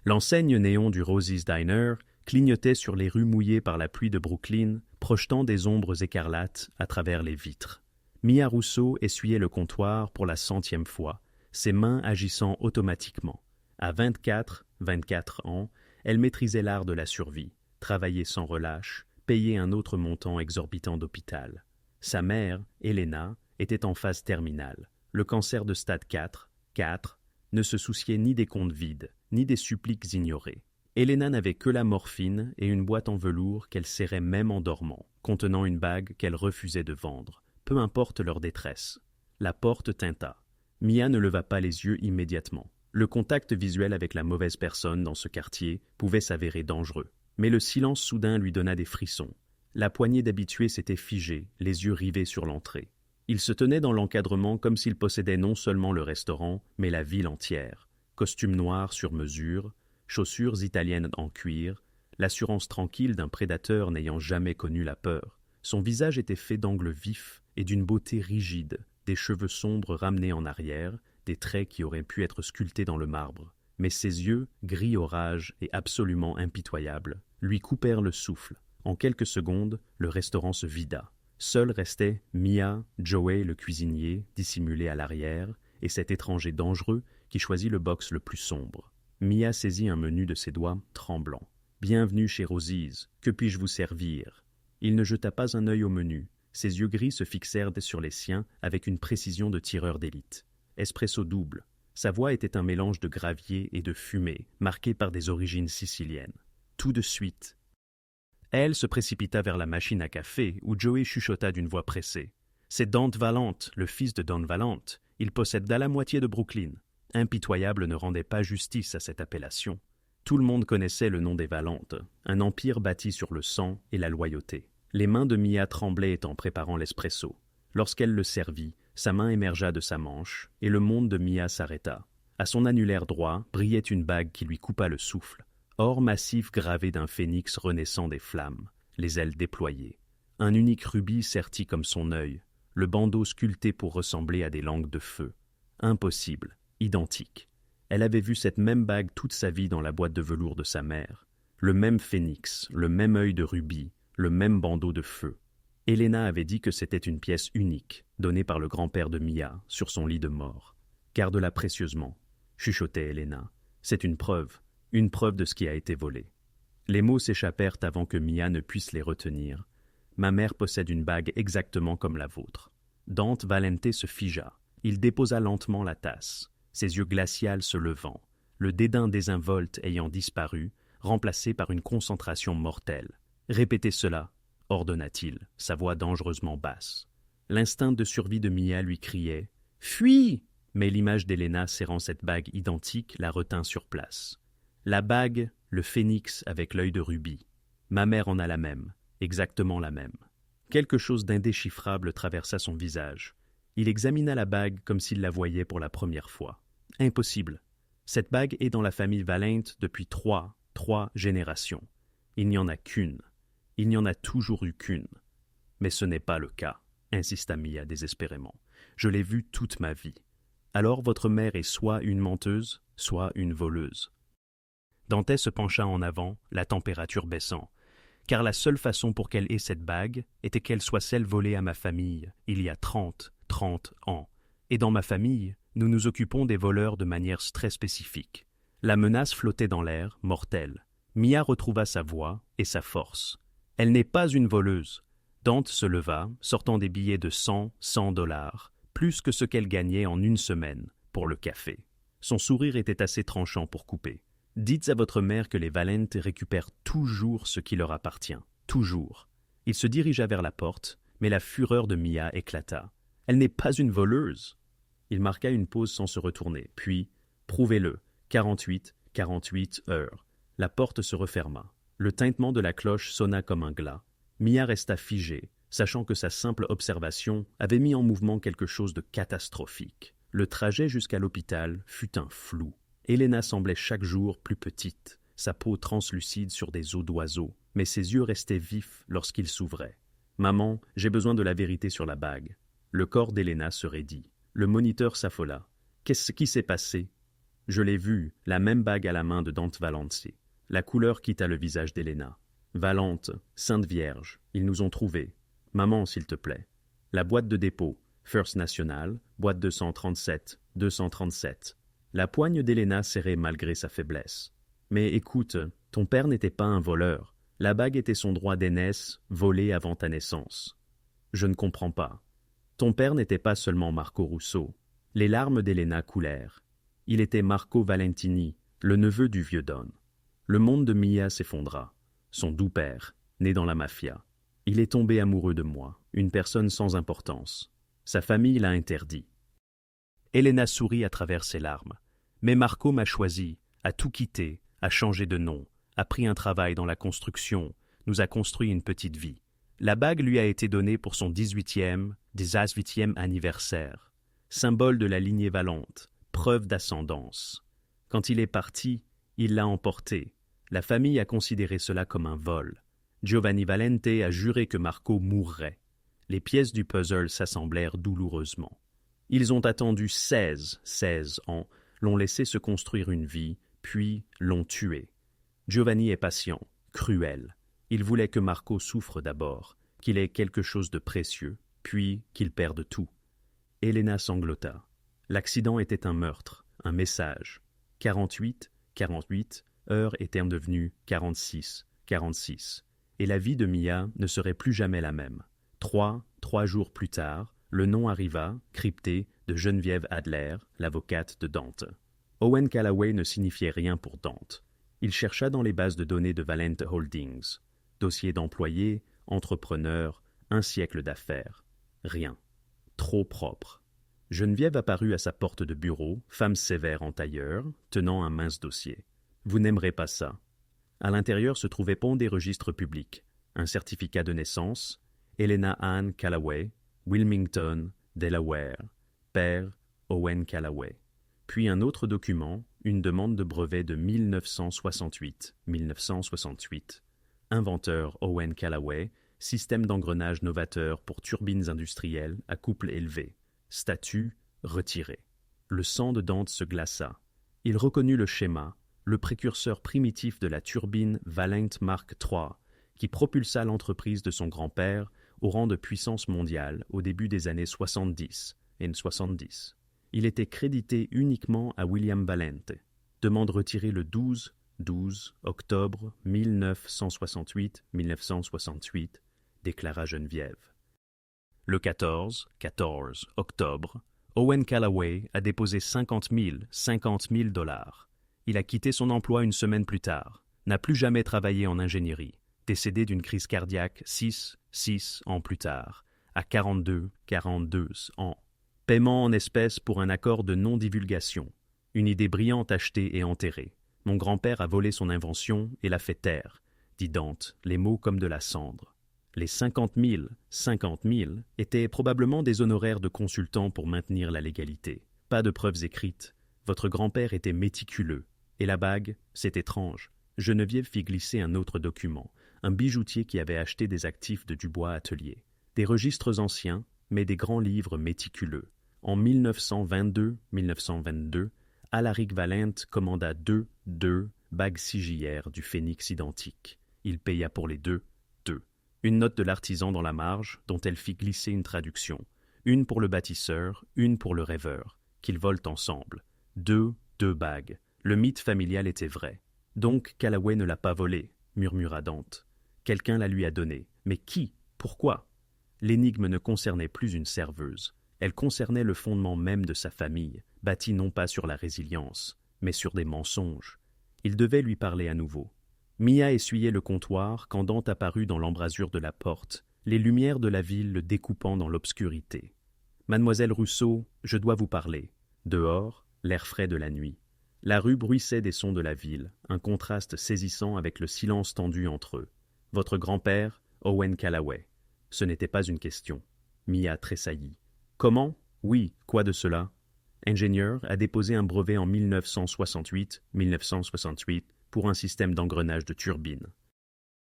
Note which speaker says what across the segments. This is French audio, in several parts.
Speaker 1: L'enseigne néon du Rosie's Diner clignotait sur les rues mouillées par la pluie de Brooklyn, projetant des ombres écarlates à travers les vitres. Mia Rousseau essuyait le comptoir pour la 100e fois, ses mains agissant automatiquement. À 24 ans, elle maîtrisait l'art de la survie, travaillait sans relâche, payait un autre montant exorbitant d'hôpital. Sa mère, Elena, était en phase terminale. Le cancer de stade 4, ne se souciait ni des comptes vides, ni des suppliques ignorées. Elena n'avait que la morphine et une boîte en velours qu'elle serrait même en dormant, contenant une bague qu'elle refusait de vendre, peu importe leur détresse. La porte tinta. Mia ne leva pas les yeux immédiatement. Le contact visuel avec la mauvaise personne dans ce quartier pouvait s'avérer dangereux. Mais le silence soudain lui donna des frissons. La poignée d'habitués s'était figée, les yeux rivés sur l'entrée. Il se tenait dans l'encadrement comme s'il possédait non seulement le restaurant, mais la ville entière. Costume noir sur mesure, chaussures italiennes en cuir, l'assurance tranquille d'un prédateur n'ayant jamais connu la peur. Son visage était fait d'angles vifs et d'une beauté rigide, des cheveux sombres ramenés en arrière, des traits qui auraient pu être sculptés dans le marbre. Mais ses yeux, gris orage et absolument impitoyables, lui coupèrent le souffle. En quelques secondes, le restaurant se vida. Seuls restaient Mia, Joey le cuisinier, dissimulé à l'arrière, et cet étranger dangereux qui choisit le box le plus sombre. Mia saisit un menu de ses doigts, tremblant. « Bienvenue chez Rosie's, que puis-je vous servir ?» Il ne jeta pas un œil au menu. Ses yeux gris se fixèrent sur les siens avec une précision de tireur d'élite. Espresso double. Sa voix était un mélange de gravier et de fumée, marqué par des origines siciliennes. Tout de suite. Elle se précipita vers la machine à café, où Joey chuchota d'une voix pressée. « C'est Dante Valente, le fils de Don Valente. Il possède la moitié de Brooklyn. » Impitoyable ne rendait pas justice à cette appellation. Tout le monde connaissait le nom des Valentes, un empire bâti sur le sang et la loyauté. Les mains de Mia tremblaient en préparant l'espresso. Lorsqu'elle le servit, sa main émergea de sa manche, et le monde de Mia s'arrêta. À son annulaire droit brillait une bague qui lui coupa le souffle. Or massif gravé d'un phénix renaissant des flammes, les ailes déployées. Un unique rubis serti comme son œil, le bandeau sculpté pour ressembler à des langues de feu. Impossible, identique. Elle avait vu cette même bague toute sa vie dans la boîte de velours de sa mère. Le même phénix, le même œil de rubis, le même bandeau de feu. Elena avait dit que c'était une pièce unique, donnée par le grand-père de Mia sur son lit de mort. « Garde-la précieusement », chuchotait Elena. « C'est une preuve de ce qui a été volé. » Les mots s'échappèrent avant que Mia ne puisse les retenir. « Ma mère possède une bague exactement comme la vôtre. » Dante Valente se figea. Il déposa lentement la tasse, ses yeux glacials se levant, le dédain désinvolte ayant disparu, remplacé par une concentration mortelle. « Répétez cela », ordonna-t-il, sa voix dangereusement basse. L'instinct de survie de Mia lui criait « Fuis !» Mais l'image d'Elena serrant cette bague identique la retint sur place. La bague, le phénix avec l'œil de rubis. Ma mère en a la même, exactement la même. Quelque chose d'indéchiffrable traversa son visage. Il examina la bague comme s'il la voyait pour la première fois. Impossible. Cette bague est dans la famille Valente depuis trois générations. Il n'y en a qu'une. Il n'y en a toujours eu qu'une. Mais ce n'est pas le cas, insista Mia désespérément. Je l'ai vue toute ma vie. Alors votre mère est soit une menteuse, soit une voleuse. Dante se pencha en avant, la température baissant, car la seule façon pour qu'elle ait cette bague était qu'elle soit celle volée à ma famille, il y a 30 ans. Et dans ma famille, nous nous occupons des voleurs de manière très spécifique. La menace flottait dans l'air, mortelle. Mia retrouva sa voix et sa force. Elle n'est pas une voleuse. Dante se leva, sortant des billets de 100 $, plus que ce qu'elle gagnait en une semaine, pour le café. Son sourire était assez tranchant pour couper. Dites à votre mère que les Valente récupèrent toujours ce qui leur appartient. Toujours. Il se dirigea vers la porte, mais la fureur de Mia éclata. Elle n'est pas une voleuse. Il marqua une pause sans se retourner, puis, prouvez-le, 48 heures. La porte se referma. Le tintement de la cloche sonna comme un glas. Mia resta figée, sachant que sa simple observation avait mis en mouvement quelque chose de catastrophique. Le trajet jusqu'à l'hôpital fut un flou. Elena semblait chaque jour plus petite, sa peau translucide sur des os d'oiseau, mais ses yeux restaient vifs lorsqu'ils s'ouvraient. « Maman, j'ai besoin de la vérité sur la bague. » Le corps d'Elena se raidit. Le moniteur s'affola. « Qu'est-ce qui s'est passé ?» Je l'ai vue, la même bague à la main de Dante Valence. La couleur quitta le visage d'Helena. Valente, Sainte Vierge, ils nous ont trouvés. Maman, s'il te plaît. La boîte de dépôt, First National, boîte 237, 237. La poigne d'Helena serrée malgré sa faiblesse. Mais écoute, ton père n'était pas un voleur. La bague était son droit d'aînesse, volé avant ta naissance. Je ne comprends pas. Ton père n'était pas seulement Marco Russo. Les larmes d'Helena coulèrent. Il était Marco Valentini, le neveu du vieux Don. Le monde de Mia s'effondra. Son doux père, né dans la mafia. Il est tombé amoureux de moi, une personne sans importance. Sa famille l'a interdit. Helena sourit à travers ses larmes. Mais Marco m'a choisi, a tout quitté, a changé de nom, a pris un travail dans la construction, nous a construit une petite vie. La bague lui a été donnée pour son 18e anniversaire, symbole de la lignée Valente, preuve d'ascendance. Quand il est parti, il l'a emporté. La famille a considéré cela comme un vol. Giovanni Valente a juré que Marco mourrait. Les pièces du puzzle s'assemblèrent douloureusement. Ils ont attendu 16 ans, l'ont laissé se construire une vie, puis l'ont tué. Giovanni est patient, cruel. Il voulait que Marco souffre d'abord, qu'il ait quelque chose de précieux, puis qu'il perde tout. Helena sanglota. L'accident était un meurtre, un message. 48, heure était devenue 46. Et la vie de Mia ne serait plus jamais la même. Trois jours plus tard, le nom arriva, crypté, de Geneviève Adler, l'avocate de Dante. Owen Callaway ne signifiait rien pour Dante. Il chercha dans les bases de données de Valente Holdings. Dossier d'employés, entrepreneurs, un siècle d'affaires. Rien. Trop propre. Geneviève apparut à sa porte de bureau, femme sévère en tailleur, tenant un mince dossier. Vous n'aimerez pas ça. À l'intérieur se trouvait pont des registres publics, un certificat de naissance, Helena Ann Callaway, Wilmington, Delaware, père Owen Callaway. Puis un autre document, une demande de brevet de 1968. Inventeur Owen Callaway, système d'engrenage novateur pour turbines industrielles à couple élevé. Statut retiré. Le sang de Dante se glaça. Il reconnut le schéma, le précurseur primitif de la turbine Valente Mark III, qui propulsa l'entreprise de son grand-père au rang de puissance mondiale au début des années 70. Il était crédité uniquement à William Valente. Demande retirée le 12 octobre 1968, déclara Geneviève. Le 14 octobre, Owen Callaway a déposé 50 000 dollars. Il a quitté son emploi une semaine plus tard, n'a plus jamais travaillé en ingénierie, décédé d'une crise cardiaque 6 ans plus tard, à 42 ans. Paiement en espèces pour un accord de non-divulgation. Une idée brillante achetée et enterrée. Mon grand-père a volé son invention et l'a fait taire, dit Dante, les mots comme de la cendre. Les 50 000 étaient probablement des honoraires de consultant pour maintenir la légalité. Pas de preuves écrites. Votre grand-père était méticuleux. Et la bague, c'est étrange. Geneviève fit glisser un autre document, un bijoutier qui avait acheté des actifs de Dubois Atelier. Des registres anciens, mais des grands livres méticuleux. En 1922, Alaric Valente commanda deux bagues sigillères du phénix identiques. Il paya pour les deux. Une note de l'artisan dans la marge, dont elle fit glisser une traduction. Une pour le bâtisseur, une pour le rêveur, qu'ils volent ensemble. Deux bagues. Le mythe familial était vrai. Donc Callaway ne l'a pas volée, murmura Dante. Quelqu'un la lui a donnée. Mais qui? Pourquoi? L'énigme ne concernait plus une serveuse. Elle concernait le fondement même de sa famille, bâti non pas sur la résilience, mais sur des mensonges. Il devait lui parler à nouveau. Mia essuyait le comptoir quand Dante apparut dans l'embrasure de la porte, les lumières de la ville le découpant dans l'obscurité. « Mademoiselle Rousseau, je dois vous parler. » Dehors, l'air frais de la nuit. La rue bruissait des sons de la ville, un contraste saisissant avec le silence tendu entre eux. « Votre grand-père, Owen Callaway. » Ce n'était pas une question. Mia tressaillit. « Comment? Oui, quoi de cela? » Ingénieur a déposé un brevet en 1968 pour un système d'engrenage de turbine.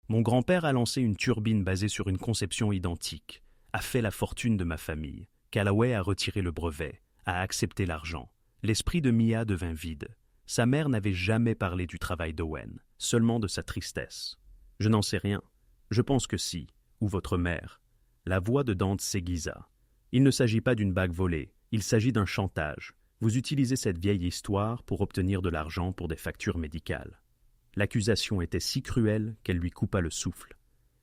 Speaker 1: Mon grand-père a lancé une turbine basée sur une conception identique, a fait la fortune de ma famille. Callaway a retiré le brevet, a accepté l'argent. L'esprit de Mia devint vide. Sa mère n'avait jamais parlé du travail d'Owen, seulement de sa tristesse. « Je n'en sais rien. Je pense que si. Ou votre mère. » La voix de Dante s'aiguisa. « Il ne s'agit pas d'une bague volée, il s'agit d'un chantage. Vous utilisez cette vieille histoire pour obtenir de l'argent pour des factures médicales. » L'accusation était si cruelle qu'elle lui coupa le souffle.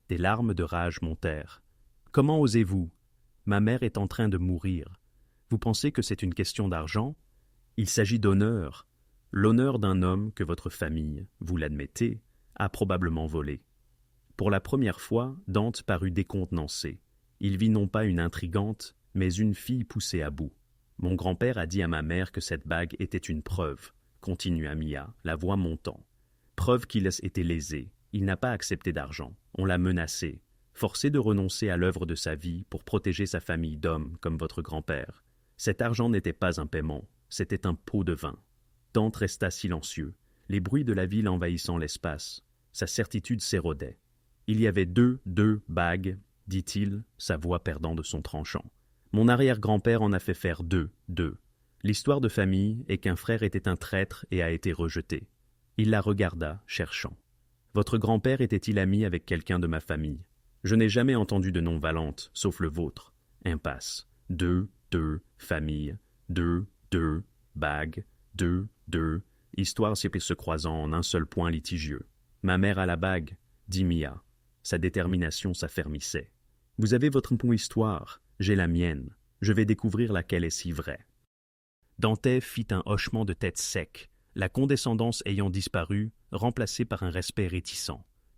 Speaker 1: Des larmes de rage montèrent. « Comment osez-vous? Ma mère est en train de mourir. Vous pensez que c'est une question d'argent? Il s'agit d'honneur. L'honneur d'un homme que votre famille, vous l'admettez, a probablement volé. » Pour la première fois, Dante parut décontenancé. Il vit non pas une intrigante, mais une fille poussée à bout. « Mon grand-père a dit à ma mère que cette bague était une preuve, » continua Mia, la voix montant. « Preuve qu'il était lésé. Il n'a pas accepté d'argent. On l'a menacé, forcé de renoncer à l'œuvre de sa vie pour protéger sa famille d'hommes comme votre grand-père. Cet argent n'était pas un paiement, c'était un pot de vin. » Dante resta silencieux, les bruits de la ville envahissant l'espace. Sa certitude s'érodait. « Il y avait deux bagues, dit-il, sa voix perdant de son tranchant. Mon arrière-grand-père en a fait faire deux. L'histoire de famille est qu'un frère était un traître et a été rejeté. » Il la regarda, cherchant. « Votre grand-père était-il ami avec quelqu'un de ma famille? Je n'ai jamais entendu de nom Valente, sauf le vôtre. Impasse. Deux, famille. Deux, bagues. Deux, histoire se croisant en un seul point litigieux. Ma mère a la bague, dit Mia. Sa détermination s'affermissait. Vous avez votre histoire, j'ai la mienne. Je vais découvrir laquelle est si vraie. Dante fit un hochement de tête sec, la condescendance ayant disparu, remplacée par un respect réticent.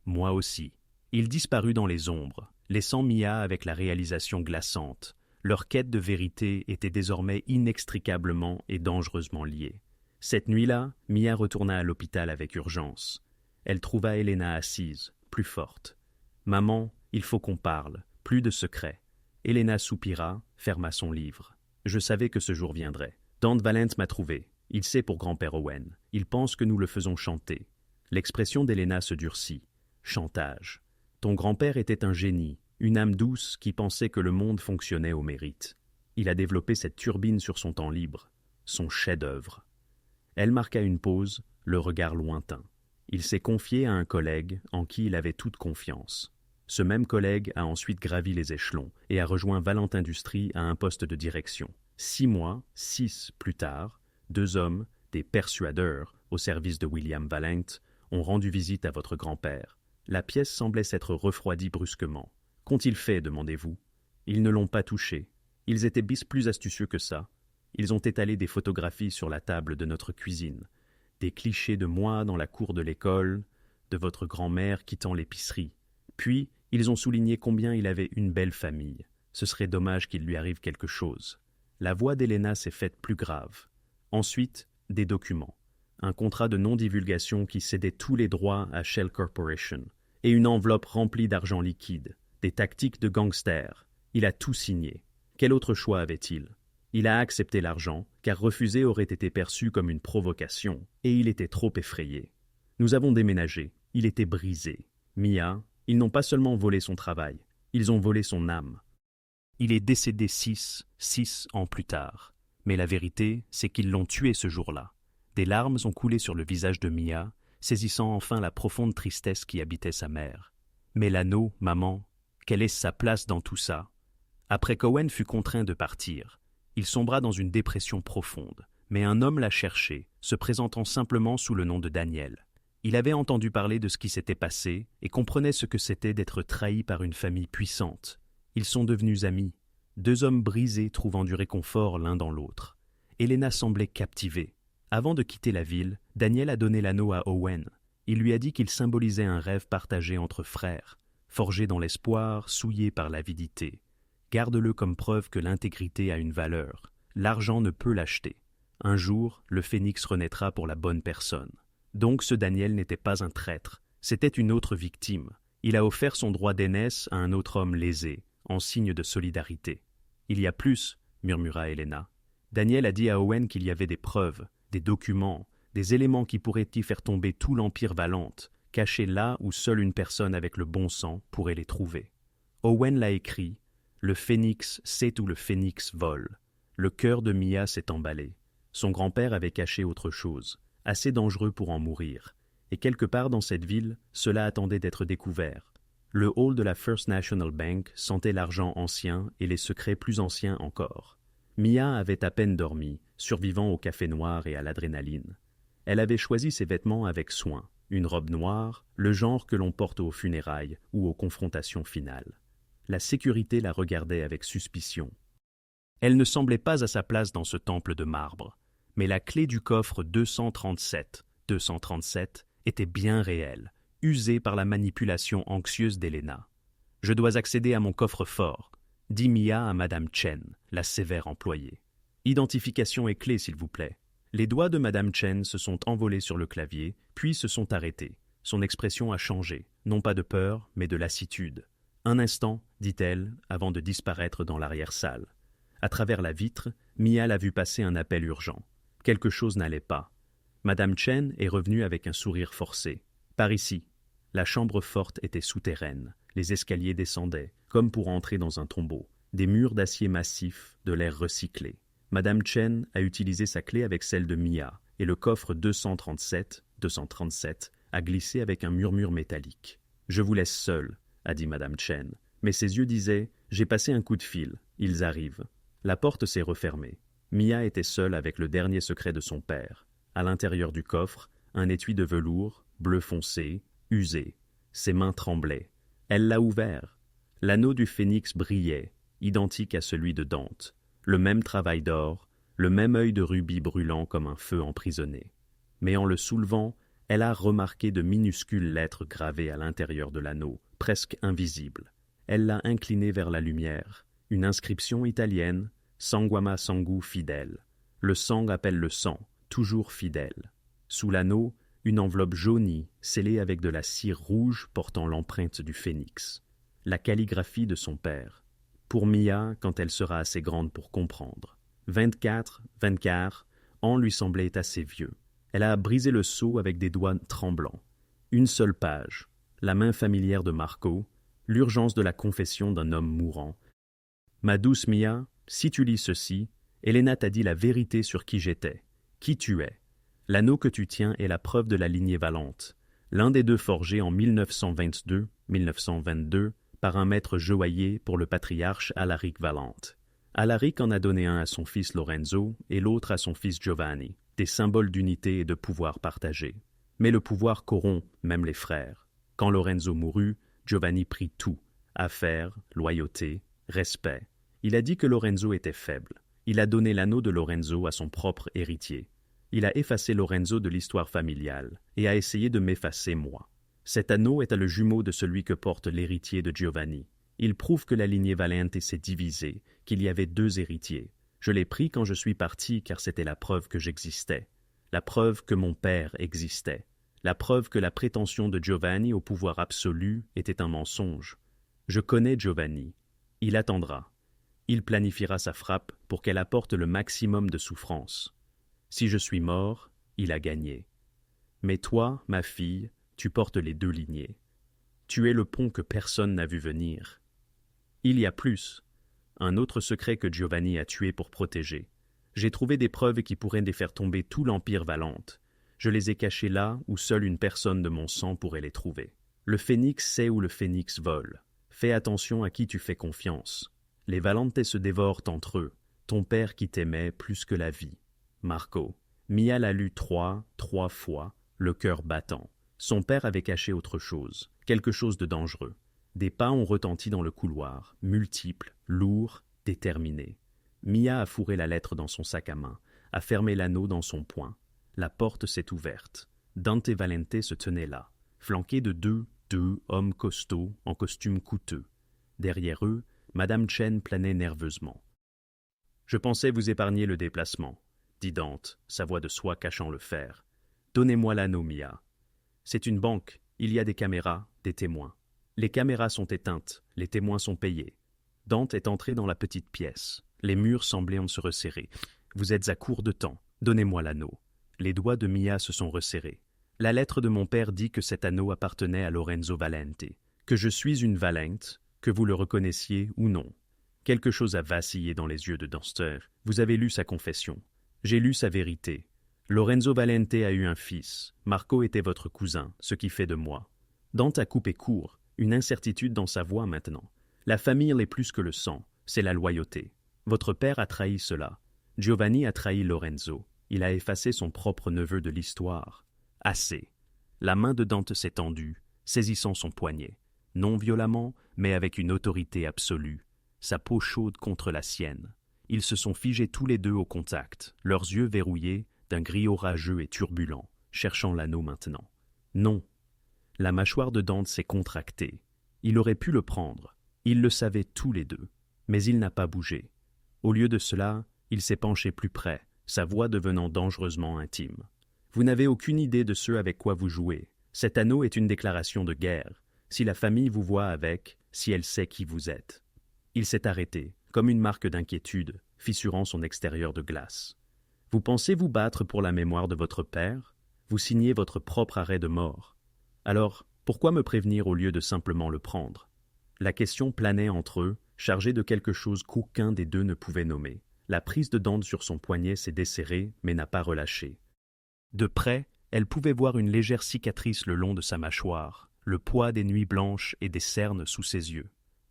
Speaker 1: Moi aussi. Il disparut dans les ombres, laissant Mia avec la réalisation glaçante. Leur quête de vérité était désormais inextricablement et dangereusement liée. Cette nuit-là, Mia retourna à l'hôpital avec urgence. Elle trouva Elena assise, plus forte. « Maman, il faut qu'on parle, plus de secrets. » Elena soupira, ferma son livre. « Je savais que ce jour viendrait. Dante Valente m'a trouvé. Il sait pour grand-père Owen. Il pense que nous le faisons chanter. » L'expression d'Elena se durcit. « Chantage. Ton grand-père était un génie, une âme douce qui pensait que le monde fonctionnait au mérite. Il a développé cette turbine sur son temps libre, son chef-d'œuvre. » Elle marqua une pause, le regard lointain. Il s'est confié à un collègue en qui il avait toute confiance. Ce même collègue a ensuite gravi les échelons et a rejoint Valente Industries à un poste de direction. 6 plus tard, 2 hommes, des persuadeurs, au service de William Valente, ont rendu visite à votre grand-père. La pièce semblait s'être refroidie brusquement. Qu'ont-ils fait, demandez-vous? Ils ne l'ont pas touché. Ils étaient plus astucieux que ça. Ils ont étalé des photographies sur la table de notre cuisine, des clichés de moi dans la cour de l'école, de votre grand-mère quittant l'épicerie. Puis, ils ont souligné combien il avait une belle famille. Ce serait dommage qu'il lui arrive quelque chose. La voix d'Elena s'est faite plus grave. Ensuite, des documents. Un contrat de non-divulgation qui cédait tous les droits à Shell Corporation, et une enveloppe remplie d'argent liquide, des tactiques de gangsters. Il a tout signé. Quel autre choix avait-il? Il a accepté l'argent, car refuser aurait été perçu comme une provocation, et il était trop effrayé. Nous avons déménagé. Il était brisé. Mia, ils n'ont pas seulement volé son travail, ils ont volé son âme. Il est décédé 6 ans plus tard. Mais la vérité, c'est qu'ils l'ont tué ce jour-là. Des larmes ont coulé sur le visage de Mia, saisissant enfin la profonde tristesse qui habitait sa mère. Mais l'anneau, maman, quelle est sa place dans tout ça? Après qu'Owen fut contraint de partir, il sombra dans une dépression profonde, mais un homme l'a cherché, se présentant simplement sous le nom de Daniel. Il avait entendu parler de ce qui s'était passé et comprenait ce que c'était d'être trahi par une famille puissante. Ils sont devenus amis, 2 hommes brisés trouvant du réconfort l'un dans l'autre. Elena semblait captivée. Avant de quitter la ville, Daniel a donné l'anneau à Owen. Il lui a dit qu'il symbolisait un rêve partagé entre frères, forgé dans l'espoir, souillé par l'avidité. Garde-le comme preuve que l'intégrité a une valeur. L'argent ne peut l'acheter. Un jour, le phénix renaîtra pour la bonne personne. Donc ce Daniel n'était pas un traître, c'était une autre victime. Il a offert son droit d'aînesse à un autre homme lésé, en signe de solidarité. « Il y a plus », murmura Elena. Daniel a dit à Owen qu'il y avait des preuves, des documents, des éléments qui pourraient y faire tomber tout l'Empire Valente, cachés là où seule une personne avec le bon sang pourrait les trouver. Owen l'a écrit. Le phénix sait où le phénix vole. Le cœur de Mia s'est emballé. Son grand-père avait caché autre chose. assez dangereux pour en mourir, et quelque part dans cette ville, cela attendait d'être découvert. Le hall de la First National Bank sentait l'argent ancien et les secrets plus anciens encore. Mia avait à peine dormi, survivant au café noir et à l'adrénaline. Elle avait choisi ses vêtements avec soin, une robe noire, le genre que l'on porte aux funérailles ou aux confrontations finales. La sécurité la regardait avec suspicion. Elle ne semblait pas à sa place dans ce temple de marbre, mais la clé du coffre 237 était bien réelle, usée par la manipulation anxieuse d'Elena. « Je dois accéder à mon coffre-fort », dit Mia à Madame Chen, la sévère employée. « Identification et clé, s'il vous plaît. » Les doigts de Madame Chen se sont envolés sur le clavier, puis se sont arrêtés. Son expression a changé, non pas de peur, mais de lassitude. « Un instant, dit-elle, avant de disparaître dans l'arrière-salle. À travers la vitre, Mia l'a vu passer un appel urgent. Quelque chose n'allait pas. Madame Chen est revenue avec un sourire forcé. « Par ici. » La chambre forte était souterraine. Les escaliers descendaient, comme pour entrer dans un tombeau. Des murs d'acier massif, de l'air recyclé. Madame Chen a utilisé sa clé avec celle de Mia, et le coffre 237 a glissé avec un murmure métallique. « Je vous laisse seul, » a dit Madame Chen. Mais ses yeux disaient « J'ai passé un coup de fil, ils arrivent. » La porte s'est refermée. Mia était seule avec le dernier secret de son père. À l'intérieur du coffre, un étui de velours, bleu foncé, usé. Ses mains tremblaient. Elle l'a ouvert. L'anneau du phénix brillait, identique à celui de Dante. Le même travail d'or, le même œil de rubis brûlant comme un feu emprisonné. Mais en le soulevant, elle a remarqué de minuscules lettres gravées à l'intérieur de l'anneau, presque invisibles. Elle l'a incliné vers la lumière. Une inscription italienne, Sanguama Sangu fidèle. Le sang appelle le sang, toujours fidèle. Sous l'anneau, une enveloppe jaunie, scellée avec de la cire rouge portant l'empreinte du phénix. La calligraphie de son père. Pour Mia, quand elle sera assez grande pour comprendre. 24 ans lui semblait assez vieux. Elle a brisé le sceau avec des doigts tremblants. Une seule page. La main familière de Marco. L'urgence de la confession d'un homme mourant. Ma douce Mia, si tu lis ceci, Elena t'a dit la vérité sur qui j'étais, qui tu es. L'anneau que tu tiens est la preuve de la lignée Valente, l'un des deux forgé en 1922 par un maître joaillier pour le patriarche Alaric Valente. Alaric en a donné un à son fils Lorenzo et l'autre à son fils Giovanni, des symboles d'unité et de pouvoir partagé. Mais le pouvoir corrompt même les frères. Quand Lorenzo mourut, Giovanni prit tout, affaires, loyauté, respect. Il a dit que Lorenzo était faible. Il a donné l'anneau de Lorenzo à son propre héritier. Il a effacé Lorenzo de l'histoire familiale et a essayé de m'effacer moi. Cet anneau est le jumeau de celui que porte l'héritier de Giovanni. Il prouve que la lignée Valente s'est divisée, qu'il y avait deux héritiers. Je l'ai pris quand je suis parti car c'était la preuve que j'existais. La preuve que mon père existait. La preuve que la prétention de Giovanni au pouvoir absolu était un mensonge. Je connais Giovanni. Il attendra. Il planifiera sa frappe pour qu'elle apporte le maximum de souffrance. Si je suis mort, il a gagné. Mais toi, ma fille, tu portes les deux lignées. Tu es le pont que personne n'a vu venir. Il y a plus. Un autre secret que Giovanni a tué pour protéger. J'ai trouvé des preuves qui pourraient défaire tomber tout l'Empire Valente. Je les ai cachées là où seule une personne de mon sang pourrait les trouver. Le phénix sait où le phénix vole. Fais attention à qui tu fais confiance. Les Valentes se dévorent entre eux, ton père qui t'aimait plus que la vie. Marco. Mia l'a lu trois fois, le cœur battant. Son père avait caché autre chose, quelque chose de dangereux. Des pas ont retenti dans le couloir, multiples, lourds, déterminés. Mia a fourré la lettre dans son sac à main, a fermé l'anneau dans son poing. La porte s'est ouverte. Dante Valente se tenait là, flanqué de deux hommes costauds en costume coûteux. Derrière eux, Madame Chen planait nerveusement. « Je pensais vous épargner le déplacement, » dit Dante, sa voix de soie cachant le fer. « Donnez-moi l'anneau, Mia. C'est une banque, il y a des caméras, des témoins. Les caméras sont éteintes, les témoins sont payés. » Dante est entré dans la petite pièce. Les murs semblaient se resserrer. « Vous êtes à court de temps, donnez-moi l'anneau. » Les doigts de Mia se sont resserrés. La lettre de mon père dit que cet anneau appartenait à Lorenzo Valente, que je suis une Valente, que vous le reconnaissiez ou non. Quelque chose a vacillé dans les yeux de Dunster. Vous avez lu sa confession. J'ai lu sa vérité. Lorenzo Valente a eu un fils. Marco était votre cousin, ce qui fait de moi. Dante a coupé court, une incertitude dans sa voix maintenant. La famille l'est plus que le sang, c'est la loyauté. Votre père a trahi cela. Giovanni a trahi Lorenzo. Il a effacé son propre neveu de l'histoire. Assez. La main de Dante s'est tendue, saisissant son poignet. Non violemment, mais avec une autorité absolue. Sa peau chaude contre la sienne. Ils se sont figés tous les deux au contact, leurs yeux verrouillés, d'un gris orageux et turbulent, cherchant l'anneau maintenant. Non. La mâchoire de Dante s'est contractée. Il aurait pu le prendre. Ils le savaient tous les deux. Mais il n'a pas bougé. Au lieu de cela, il s'est penché plus près, sa voix devenant dangereusement intime. Vous n'avez aucune idée de ce avec quoi vous jouez. Cet anneau est une déclaration de guerre. Si la famille vous voit avec, si elle sait qui vous êtes. Il s'est arrêté, comme une marque d'inquiétude, fissurant son extérieur de glace. Vous pensez vous battre pour la mémoire de votre père? Vous signez votre propre arrêt de mort. Alors, pourquoi me prévenir au lieu de simplement le prendre? La question planait entre eux, chargée de quelque chose qu'aucun des deux ne pouvait nommer. La prise de Dante sur son poignet s'est desserrée, mais n'a pas relâché. De près, elle pouvait voir une légère cicatrice le long de sa mâchoire, le poids des nuits blanches et des cernes sous ses yeux.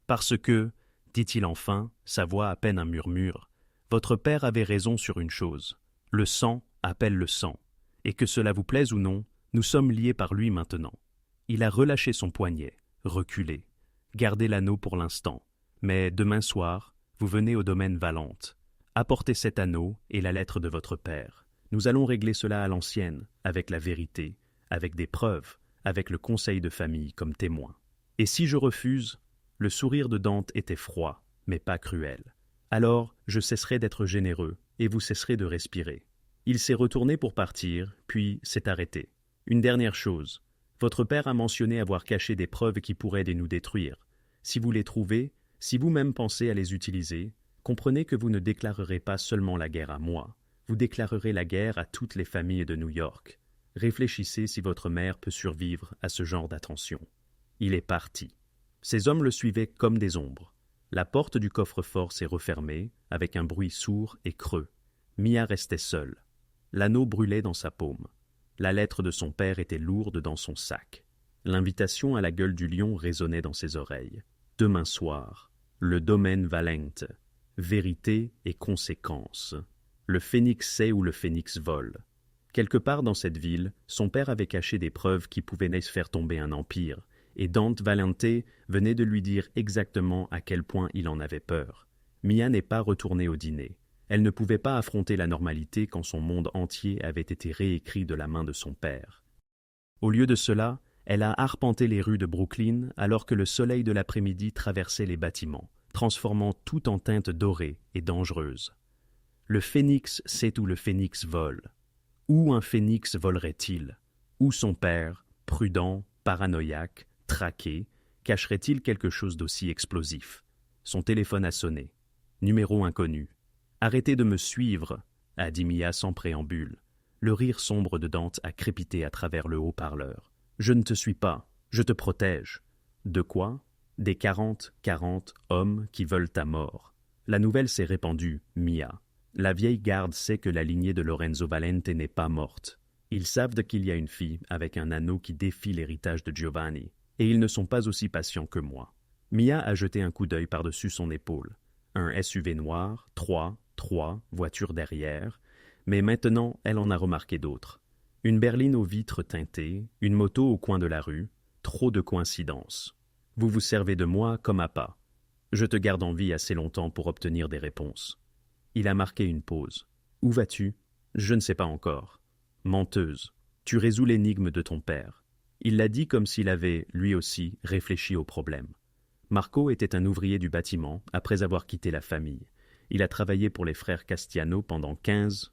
Speaker 1: Parce que, dit-il enfin, sa voix à peine un murmure, votre père avait raison sur une chose. Le sang appelle le sang. Et que cela vous plaise ou non, nous sommes liés par lui maintenant. Il a relâché son poignet, reculé. Gardez l'anneau pour l'instant. Mais demain soir, vous venez au domaine Valente. Apportez cet anneau et la lettre de votre père. Nous allons régler cela à l'ancienne, avec la vérité, avec des preuves, avec le conseil de famille comme témoin. Et si je refuse, le sourire de Dante était froid, mais pas cruel. Alors, je cesserai d'être généreux, et vous cesserez de respirer. Il s'est retourné pour partir, puis s'est arrêté. Une dernière chose. Votre père a mentionné avoir caché des preuves qui pourraient nous détruire. Si vous les trouvez, si vous-même pensez à les utiliser, comprenez que vous ne déclarerez pas seulement la guerre à moi. Vous déclarerez la guerre à toutes les familles de New York. Réfléchissez si votre mère peut survivre à ce genre d'attention. Il est parti. Ces hommes le suivaient comme des ombres. La porte du coffre-fort s'est refermée, avec un bruit sourd et creux. Mia restait seule. L'anneau brûlait dans sa paume. La lettre de son père était lourde dans son sac. L'invitation à la gueule du lion résonnait dans ses oreilles. Demain soir, le domaine Valente. Vérité et conséquence. Le phénix sait où le phénix vole. Quelque part dans cette ville, son père avait caché des preuves qui pouvaient faire tomber un empire, et Dante Valente venait de lui dire exactement à quel point il en avait peur. Mia n'est pas retournée au dîner. Elle ne pouvait pas affronter la normalité quand son monde entier avait été réécrit de la main de son père. Au lieu de cela, elle a arpenté les rues de Brooklyn alors que le soleil de l'après-midi traversait les bâtiments, transformant tout en teintes dorées et dangereuses. Le phénix sait où le phénix vole. Où un phénix volerait-il? Où son père, prudent, paranoïaque, traqué, cacherait-il quelque chose d'aussi explosif? Son téléphone a sonné. Numéro inconnu. « Arrêtez de me suivre » a dit Mia sans préambule. Le rire sombre de Dante a crépité à travers le haut-parleur. « Je ne te suis pas, je te protège. » De quoi? Des 40 hommes qui veulent ta mort. La nouvelle s'est répandue, Mia. La vieille garde sait que la lignée de Lorenzo Valente n'est pas morte. Ils savent qu'il y a une fille avec un anneau qui défie l'héritage de Giovanni, et ils ne sont pas aussi patients que moi. Mia a jeté un coup d'œil par-dessus son épaule. Un SUV noir, trois voitures derrière, mais maintenant elle en a remarqué d'autres. Une berline aux vitres teintées, une moto au coin de la rue, trop de coïncidences. Vous vous servez de moi comme appât. Je te garde en vie assez longtemps pour obtenir des réponses. Il a marqué une pause. Où vas-tu? Je ne sais pas encore. Menteuse, tu résous l'énigme de ton père. Il l'a dit comme s'il avait, lui aussi, réfléchi au problème. Marco était un ouvrier du bâtiment après avoir quitté la famille. Il a travaillé pour les frères Castiano pendant 15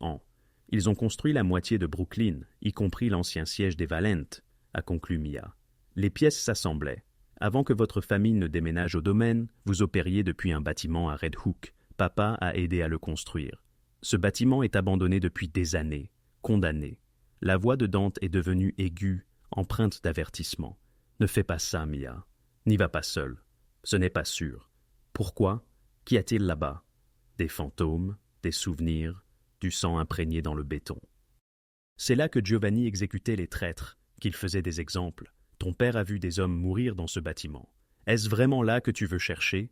Speaker 1: ans. Ils ont construit la moitié de Brooklyn, y compris l'ancien siège des Valente, a conclu Mia. Les pièces s'assemblaient. Avant que votre famille ne déménage au domaine, vous opériez depuis un bâtiment à Red Hook. Papa a aidé à le construire. Ce bâtiment est abandonné depuis des années, condamné. La voix de Dante est devenue aiguë, empreinte d'avertissement. Ne fais pas ça, Mia. N'y va pas seul. Ce n'est pas sûr. Pourquoi? Qu'y a-t-il là-bas? Des fantômes, des souvenirs, du sang imprégné dans le béton. C'est là que Giovanni exécutait les traîtres, qu'il faisait des exemples. Ton père a vu des hommes mourir dans ce bâtiment. Est-ce vraiment là que tu veux chercher?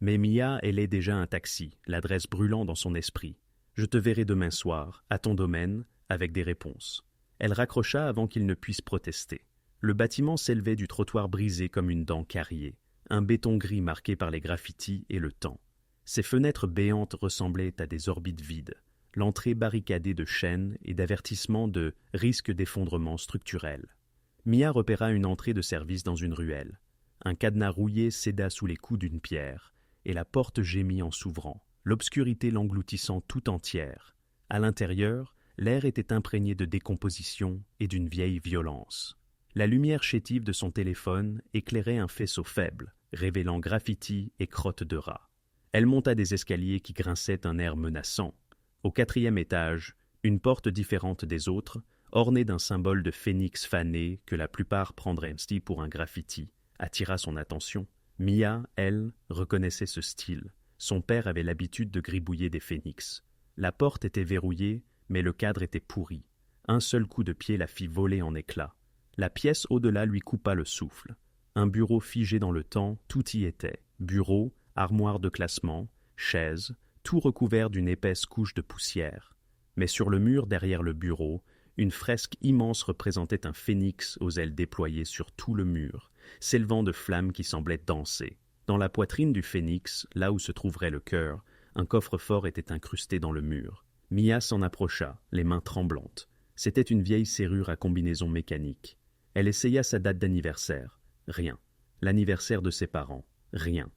Speaker 1: Mais Mia hélait déjà un taxi, l'adresse brûlant dans son esprit. Je te verrai demain soir, à ton domaine, avec des réponses. Elle raccrocha avant qu'il ne puisse protester. Le bâtiment s'élevait du trottoir brisé comme une dent carriée, un béton gris marqué par les graffitis et le temps. Ses fenêtres béantes ressemblaient à des orbites vides, l'entrée barricadée de chaînes et d'avertissements de risque d'effondrement structurel. Mia repéra une entrée de service dans une ruelle. Un cadenas rouillé céda sous les coups d'une pierre, et la porte gémit en s'ouvrant, l'obscurité l'engloutissant tout entière. À l'intérieur, l'air était imprégné de décomposition et d'une vieille violence. La lumière chétive de son téléphone éclairait un faisceau faible, révélant graffitis et crottes de rats. Elle monta des escaliers qui grinçaient d'un air menaçant. Au 4e étage, une porte différente des autres, ornée d'un symbole de phénix fané que la plupart prendraient pour un graffiti, attira son attention. Mia, elle, reconnaissait ce style. Son père avait l'habitude de gribouiller des phénix. La porte était verrouillée, mais le cadre était pourri. Un seul coup de pied la fit voler en éclats. La pièce au-delà lui coupa le souffle. Un bureau figé dans le temps, tout y était. Bureau, armoire de classement, chaises, tout recouvert d'une épaisse couche de poussière. Mais sur le mur derrière le bureau, une fresque immense représentait un phénix aux ailes déployées sur tout le mur, s'élevant de flammes qui semblaient danser. Dans la poitrine du phénix, là où se trouverait le cœur, un coffre-fort était incrusté dans le mur. Mia s'en approcha, les mains tremblantes. C'était une vieille serrure à combinaison mécanique. Elle essaya sa date d'anniversaire. Rien. L'anniversaire de ses parents. Rien.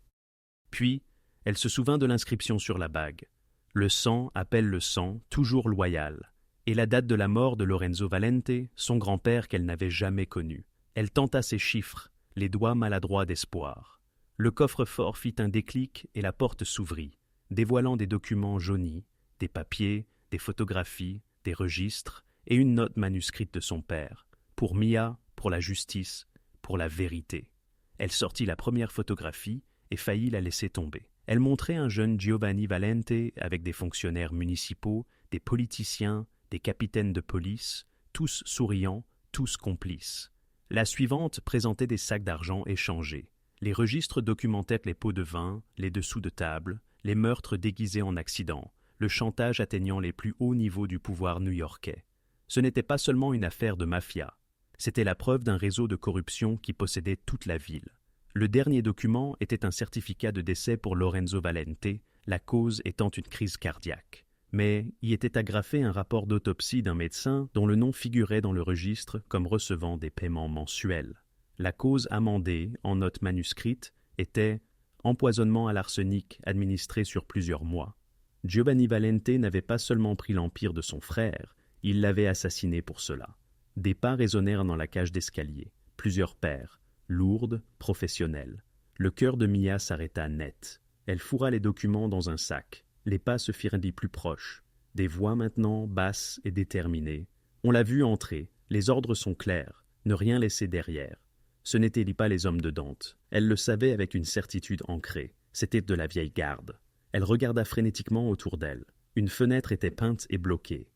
Speaker 1: Puis, elle se souvint de l'inscription sur la bague. Le sang appelle le sang, toujours loyal. Et la date de la mort de Lorenzo Valente, son grand-père qu'elle n'avait jamais connu. Elle tenta ses chiffres, les doigts maladroits d'espoir. Le coffre-fort fit un déclic et la porte s'ouvrit, dévoilant des documents jaunis, des papiers, des photographies, des registres et une note manuscrite de son père. Pour Mia, pour la justice, pour la vérité. Elle sortit la première photographie et faillit la laisser tomber. Elle montrait un jeune Giovanni Valente avec des fonctionnaires municipaux, des politiciens, des capitaines de police, tous souriants, tous complices. La suivante présentait des sacs d'argent échangés. Les registres documentaient les pots de vin, les dessous de table, les meurtres déguisés en accidents, le chantage atteignant les plus hauts niveaux du pouvoir new-yorkais. Ce n'était pas seulement une affaire de mafia. C'était la preuve d'un réseau de corruption qui possédait toute la ville. Le dernier document était un certificat de décès pour Lorenzo Valente, la cause étant une crise cardiaque. Mais y était agrafé un rapport d'autopsie d'un médecin dont le nom figurait dans le registre comme recevant des paiements mensuels. La cause amendée, en note manuscrite, était « empoisonnement à l'arsenic administré sur plusieurs mois ». Giovanni Valente n'avait pas seulement pris l'empire de son frère, il l'avait assassiné pour cela. Des pas résonnèrent dans la cage d'escalier, plusieurs paires, lourdes, professionnelles. Le cœur de Mia s'arrêta net. Elle fourra les documents dans un sac. Les pas se firent plus proches. Des voix maintenant, basses et déterminées. On l'a vu entrer. Les ordres sont clairs. Ne rien laisser derrière. Ce n'étaient pas les hommes de Dante. Elle le savait avec une certitude ancrée. C'était de la vieille garde. Elle regarda frénétiquement autour d'elle. Une fenêtre était peinte et bloquée.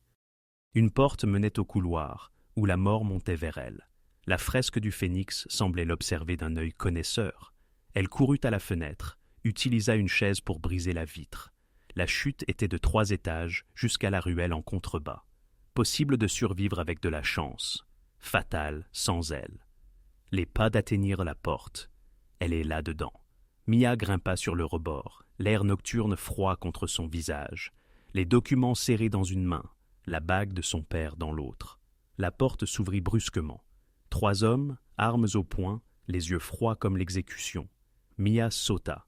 Speaker 1: Une porte menait au couloir, où la mort montait vers elle. La fresque du phénix semblait l'observer d'un œil connaisseur. Elle courut à la fenêtre, utilisa une chaise pour briser la vitre. La chute était de 3 étages jusqu'à la ruelle en contrebas. Possible de survivre avec de la chance. Fatal sans elle. Les pas d'atteignir la porte. Elle est là-dedans. Mia grimpa sur le rebord, l'air nocturne froid contre son visage, les documents serrés dans une main, la bague de son père dans l'autre. La porte s'ouvrit brusquement. 3 hommes, armes au poing, les yeux froids comme l'exécution. Mia sauta.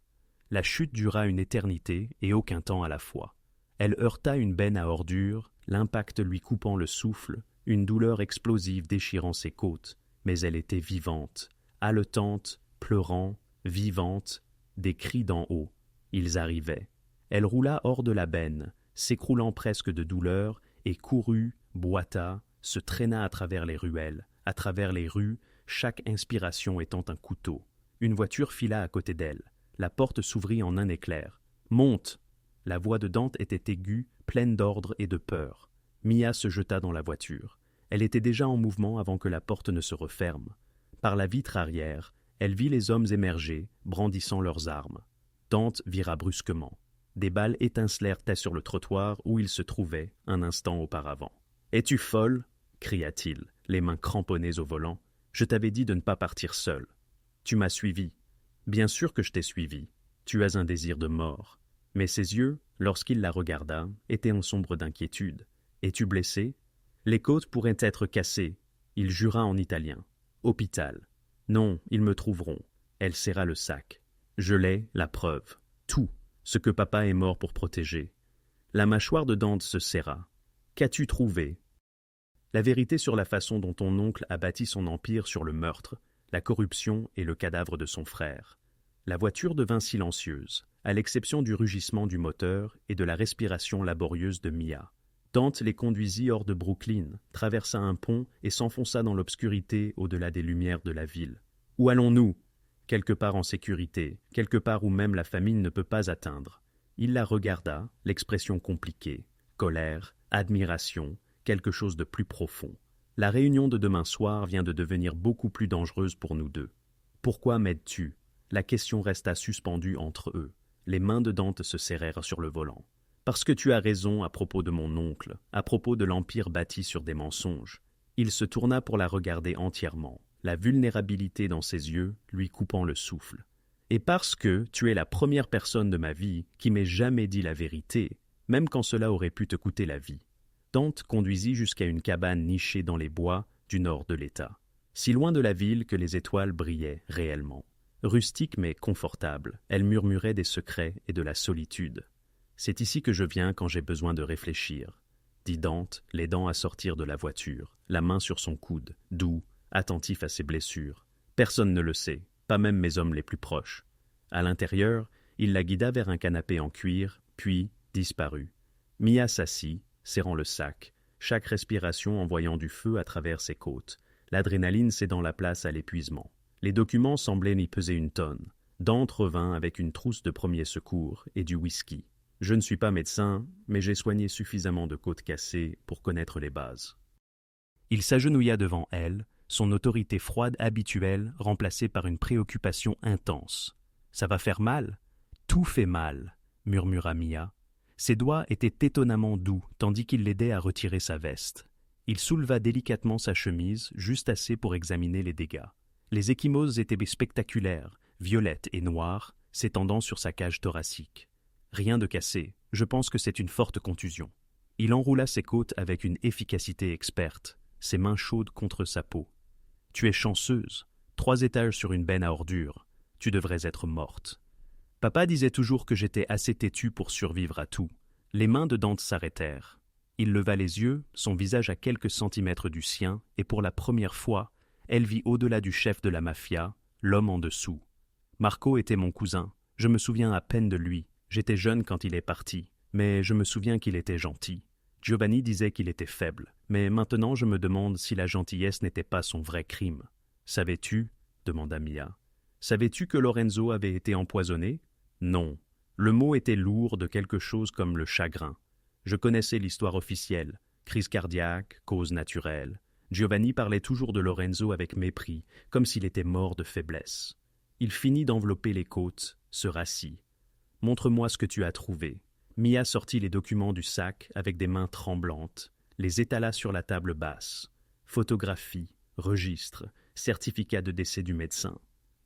Speaker 1: La chute dura une éternité et aucun temps à la fois. Elle heurta une benne à ordures, l'impact lui coupant le souffle, une douleur explosive déchirant ses côtes. Mais elle était vivante, haletante, pleurant, vivante, des cris d'en haut. Ils arrivaient. Elle roula hors de la benne, s'écroulant presque de douleur, et courut, boita, se traîna à travers les ruelles, à travers les rues, chaque inspiration étant un couteau. Une voiture fila à côté d'elle. La porte s'ouvrit en un éclair. « Monte !» La voix de Dante était aiguë, pleine d'ordre et de peur. Mia se jeta dans la voiture. Elle était déjà en mouvement avant que la porte ne se referme. Par la vitre arrière, elle vit les hommes émerger, brandissant leurs armes. Dante vira brusquement. Des balles étincelèrent sur le trottoir où il se trouvait un instant auparavant. « Es-tu folle » cria-t-il, les mains cramponnées au volant. « Je t'avais dit de ne pas partir seul. Tu m'as suivi. Bien sûr que je t'ai suivi. Tu as un désir de mort. » Mais ses yeux, lorsqu'il la regarda, étaient en sombre d'inquiétude. « Es-tu blessé » ? Les côtes pourraient être cassées. Il jura en italien. « Hôpital. » « Non, ils me trouveront. » Elle serra le sac. « Je l'ai, la preuve. Tout. Ce que papa est mort pour protéger. » La mâchoire de Dante se serra. « Qu'as-tu trouvé » ? La vérité sur la façon dont ton oncle a bâti son empire sur le meurtre, la corruption et le cadavre de son frère. La voiture devint silencieuse, à l'exception du rugissement du moteur et de la respiration laborieuse de Mia. Dante les conduisit hors de Brooklyn, traversa un pont et s'enfonça dans l'obscurité au-delà des lumières de la ville. Où allons-nous ? Quelque part en sécurité, quelque part où même la famine ne peut pas atteindre. Il la regarda, l'expression compliquée, colère, admiration, quelque chose de plus profond. La réunion de demain soir vient de devenir beaucoup plus dangereuse pour nous deux. Pourquoi m'aides-tu ? La question resta suspendue entre eux. Les mains de Dante se serrèrent sur le volant. Parce que tu as raison à propos de mon oncle, à propos de l'empire bâti sur des mensonges. Il se tourna pour la regarder entièrement, la vulnérabilité dans ses yeux lui coupant le souffle. Et parce que tu es la première personne de ma vie qui m'ait jamais dit la vérité, même quand cela aurait pu te coûter la vie. Dante conduisit jusqu'à une cabane nichée dans les bois du nord de l'État, si loin de la ville que les étoiles brillaient réellement. Rustique mais confortable, elle murmurait des secrets et de la solitude. « C'est ici que je viens quand j'ai besoin de réfléchir », dit Dante, les dents à sortir de la voiture, la main sur son coude, doux, attentif à ses blessures. Personne ne le sait, pas même mes hommes les plus proches. À l'intérieur, il la guida vers un canapé en cuir, puis disparut. Mia s'assit, serrant le sac, chaque respiration envoyant du feu à travers ses côtes, l'adrénaline cédant la place à l'épuisement. Les documents semblaient n'y peser une tonne. Dante revint avec une trousse de premiers secours et du whisky. « Je ne suis pas médecin, mais j'ai soigné suffisamment de côtes cassées pour connaître les bases. » Il s'agenouilla devant elle, son autorité froide habituelle remplacée par une préoccupation intense. « Ça va faire mal ?»« Tout fait mal, » murmura Mia. Ses doigts étaient étonnamment doux, tandis qu'il l'aidait à retirer sa veste. Il souleva délicatement sa chemise, juste assez pour examiner les dégâts. Les ecchymoses étaient spectaculaires, violettes et noires, s'étendant sur sa cage thoracique. Rien de cassé, je pense que c'est une forte contusion. Il enroula ses côtes avec une efficacité experte, ses mains chaudes contre sa peau. « Tu es chanceuse, 3 étages sur une benne à ordures. Tu devrais être morte. » Papa disait toujours que j'étais assez têtu pour survivre à tout. Les mains de Dante s'arrêtèrent. Il leva les yeux, son visage à quelques centimètres du sien, et pour la première fois, elle vit au-delà du chef de la mafia, l'homme en dessous. Marco était mon cousin. Je me souviens à peine de lui. J'étais jeune quand il est parti, mais je me souviens qu'il était gentil. Giovanni disait qu'il était faible, mais maintenant je me demande si la gentillesse n'était pas son vrai crime. « Savais-tu » demanda Mia. « Savais-tu que Lorenzo avait été empoisonné » ? Non. Le mot était lourd de quelque chose comme le chagrin. Je connaissais l'histoire officielle. Crise cardiaque, cause naturelle. Giovanni parlait toujours de Lorenzo avec mépris, comme s'il était mort de faiblesse. Il finit d'envelopper les côtes, se rassit. « Montre-moi ce que tu as trouvé. » Mia sortit les documents du sac avec des mains tremblantes, les étala sur la table basse. Photographie, registre, certificat de décès du médecin.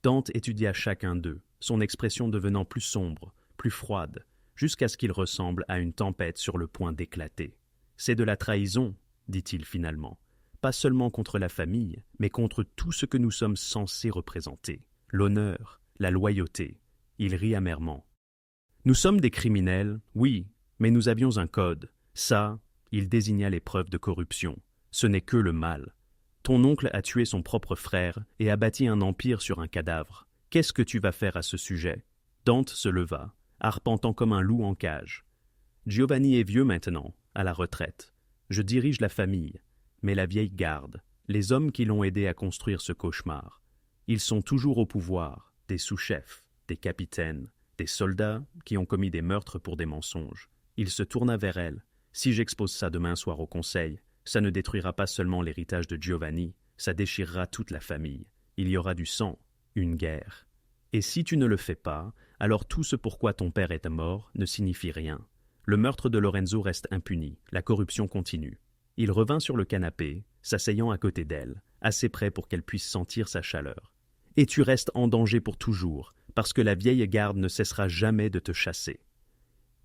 Speaker 1: Dante étudia chacun d'eux, son expression devenant plus sombre, plus froide, jusqu'à ce qu'il ressemble à une tempête sur le point d'éclater. « C'est de la trahison, » dit-il finalement, « pas seulement contre la famille, mais contre tout ce que nous sommes censés représenter. L'honneur, la loyauté. » Il rit amèrement. « Nous sommes des criminels, oui, mais nous avions un code. Ça, il désigna les preuves de corruption. Ce n'est que le mal. Ton oncle a tué son propre frère et a bâti un empire sur un cadavre. Qu'est-ce que tu vas faire à ce sujet ?» Dante se leva, arpentant comme un loup en cage. « Giovanni est vieux maintenant, à la retraite. Je dirige la famille, mais la vieille garde, les hommes qui l'ont aidé à construire ce cauchemar. Ils sont toujours au pouvoir, des sous-chefs, des capitaines, des soldats qui ont commis des meurtres pour des mensonges. » Il se tourna vers elle. « Si j'expose ça demain soir au conseil, Ça ne détruira pas seulement l'héritage de Giovanni, ça déchirera toute la famille. Il y aura du sang, une guerre. Et si tu ne le fais pas, alors tout ce pourquoi ton père est mort ne signifie rien. Le meurtre de Lorenzo reste impuni, la corruption continue. Il revint sur le canapé, s'asseyant à côté d'elle, assez près pour qu'elle puisse sentir sa chaleur. Et tu restes en danger pour toujours, parce que la vieille garde ne cessera jamais de te chasser.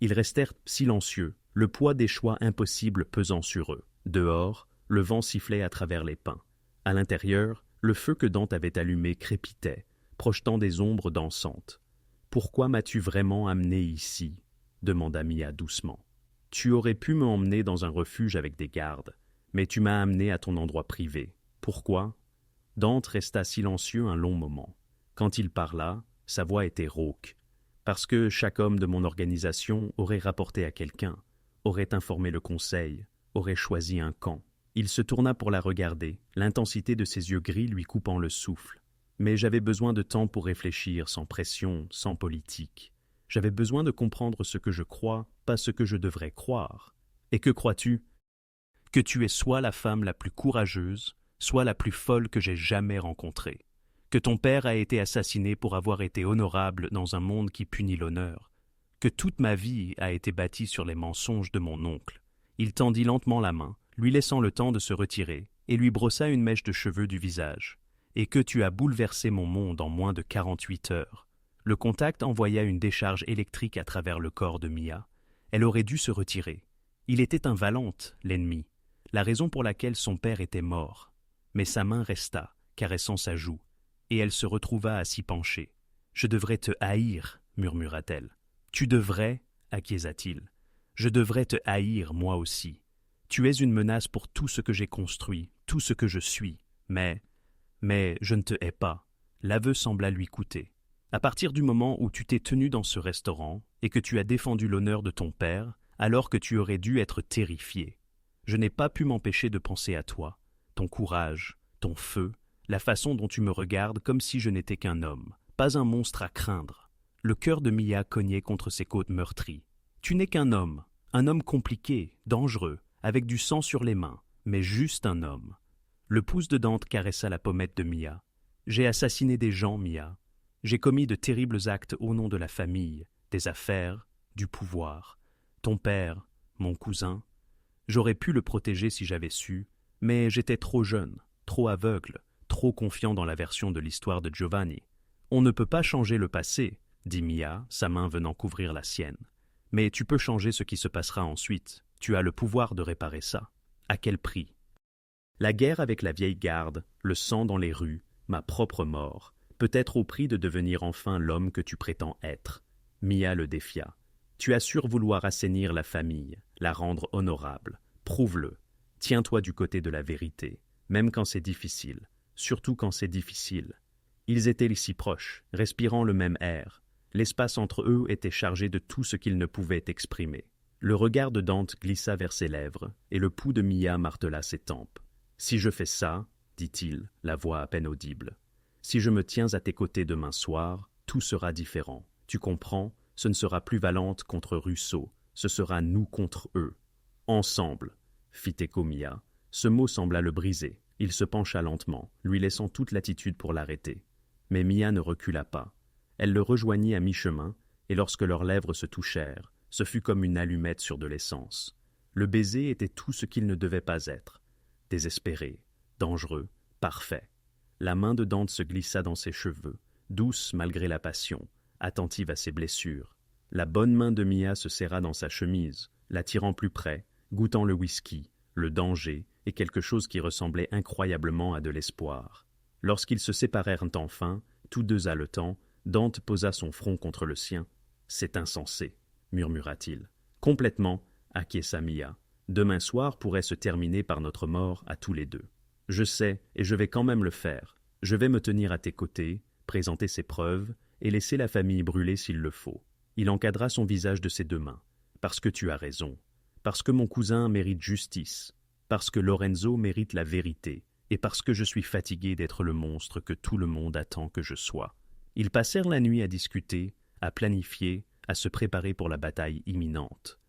Speaker 1: Ils restèrent silencieux, le poids des choix impossibles pesant sur eux. Dehors, le vent sifflait à travers les pins. À l'intérieur, le feu que Dante avait allumé crépitait, projetant des ombres dansantes. « Pourquoi m'as-tu vraiment amené ici ?» demanda Mia doucement. « Tu aurais pu me emmener dans un refuge avec des gardes, mais tu m'as amené à ton endroit privé. Pourquoi ?» Dante resta silencieux un long moment. Quand il parla, sa voix était rauque. Parce que chaque homme de mon organisation aurait rapporté à quelqu'un, aurait informé le conseil, aurait choisi un camp. Il se tourna pour la regarder, l'intensité de ses yeux gris lui coupant le souffle. Mais j'avais besoin de temps pour réfléchir, sans pression, sans politique. J'avais besoin de comprendre ce que je crois, pas ce que je devrais croire. Et que crois-tu? Que tu es soit la femme la plus courageuse, soit la plus folle que j'ai jamais rencontrée. Que ton père a été assassiné pour avoir été honorable dans un monde qui punit l'honneur. Que toute ma vie a été bâtie sur les mensonges de mon oncle. Il tendit lentement la main, lui laissant le temps de se retirer, et lui brossa une mèche de cheveux du visage. Et que tu as bouleversé mon monde en moins de 48 heures. Le contact envoya une décharge électrique à travers le corps de Mia. Elle aurait dû se retirer. Il était un Valente, l'ennemi, la raison pour laquelle son père était mort. Mais sa main resta, caressant sa joue, et elle se retrouva à s'y pencher. « Je devrais te haïr, murmura-t-elle. « Tu devrais, acquiesça-t-il. Je devrais te haïr, moi aussi. Tu es une menace pour tout ce que j'ai construit, tout ce que je suis. Mais je ne te hais pas. » L'aveu sembla lui coûter. À partir du moment où tu t'es tenu dans ce restaurant et que tu as défendu l'honneur de ton père, alors que tu aurais dû être terrifié. Je n'ai pas pu m'empêcher de penser à toi, ton courage, ton feu, la façon dont tu me regardes comme si je n'étais qu'un homme, pas un monstre à craindre. Le cœur de Mia cognait contre ses côtes meurtries. Tu n'es qu'un homme compliqué, dangereux, avec du sang sur les mains, mais juste un homme. Le pouce de Dante caressa la pommette de Mia. J'ai assassiné des gens, Mia. J'ai commis de terribles actes au nom de la famille, des affaires, du pouvoir. Ton père, mon cousin. J'aurais pu le protéger si j'avais su, mais j'étais trop jeune, trop aveugle, trop confiant dans la version de l'histoire de Giovanni. On ne peut pas changer le passé, dit Mia, sa main venant couvrir la sienne. Mais tu peux changer ce qui se passera ensuite. Tu as le pouvoir de réparer ça. À quel prix? La guerre avec la vieille garde, le sang dans les rues, ma propre mort, peut-être au prix de devenir enfin l'homme que tu prétends être. Mia le défia. Tu assures vouloir assainir la famille, la rendre honorable. Prouve-le. Tiens-toi du côté de la vérité, même quand c'est difficile, surtout quand c'est difficile. Ils étaient si proches, respirant le même air. L'espace entre eux était chargé de tout ce qu'ils ne pouvaient exprimer. Le regard de Dante glissa vers ses lèvres, et le pouls de Mia martela ses tempes. « Si je fais ça, dit-il, la voix à peine audible, si je me tiens à tes côtés demain soir, tout sera différent. Tu comprends, ce ne sera plus Valente contre Russo, ce sera nous contre eux. Ensemble, fit écho Mia. Ce mot sembla le briser. Il se pencha lentement, lui laissant toute latitude pour l'arrêter. Mais Mia ne recula pas. Elle le rejoignit à mi-chemin, et lorsque leurs lèvres se touchèrent, ce fut comme une allumette sur de l'essence. Le baiser était tout ce qu'il ne devait pas être. Désespéré, dangereux, parfait. La main de Dante se glissa dans ses cheveux, douce malgré la passion, attentive à ses blessures. La bonne main de Mia se serra dans sa chemise, l'attirant plus près, goûtant le whisky, le danger et quelque chose qui ressemblait incroyablement à de l'espoir. Lorsqu'ils se séparèrent enfin, tous deux haletants, Dante posa son front contre le sien. « C'est insensé, » murmura-t-il. « Complètement, acquiesça Mia. Demain soir pourrait se terminer par notre mort à tous les deux. Je sais, et je vais quand même le faire. Je vais me tenir à tes côtés, présenter ses preuves, et laisser la famille brûler s'il le faut. » Il encadra son visage de ses deux mains. « Parce que tu as raison. Parce que mon cousin mérite justice. Parce que Lorenzo mérite la vérité. Et parce que je suis fatigué d'être le monstre que tout le monde attend que je sois. » Ils passèrent la nuit à discuter, à planifier, à se préparer pour la bataille imminente.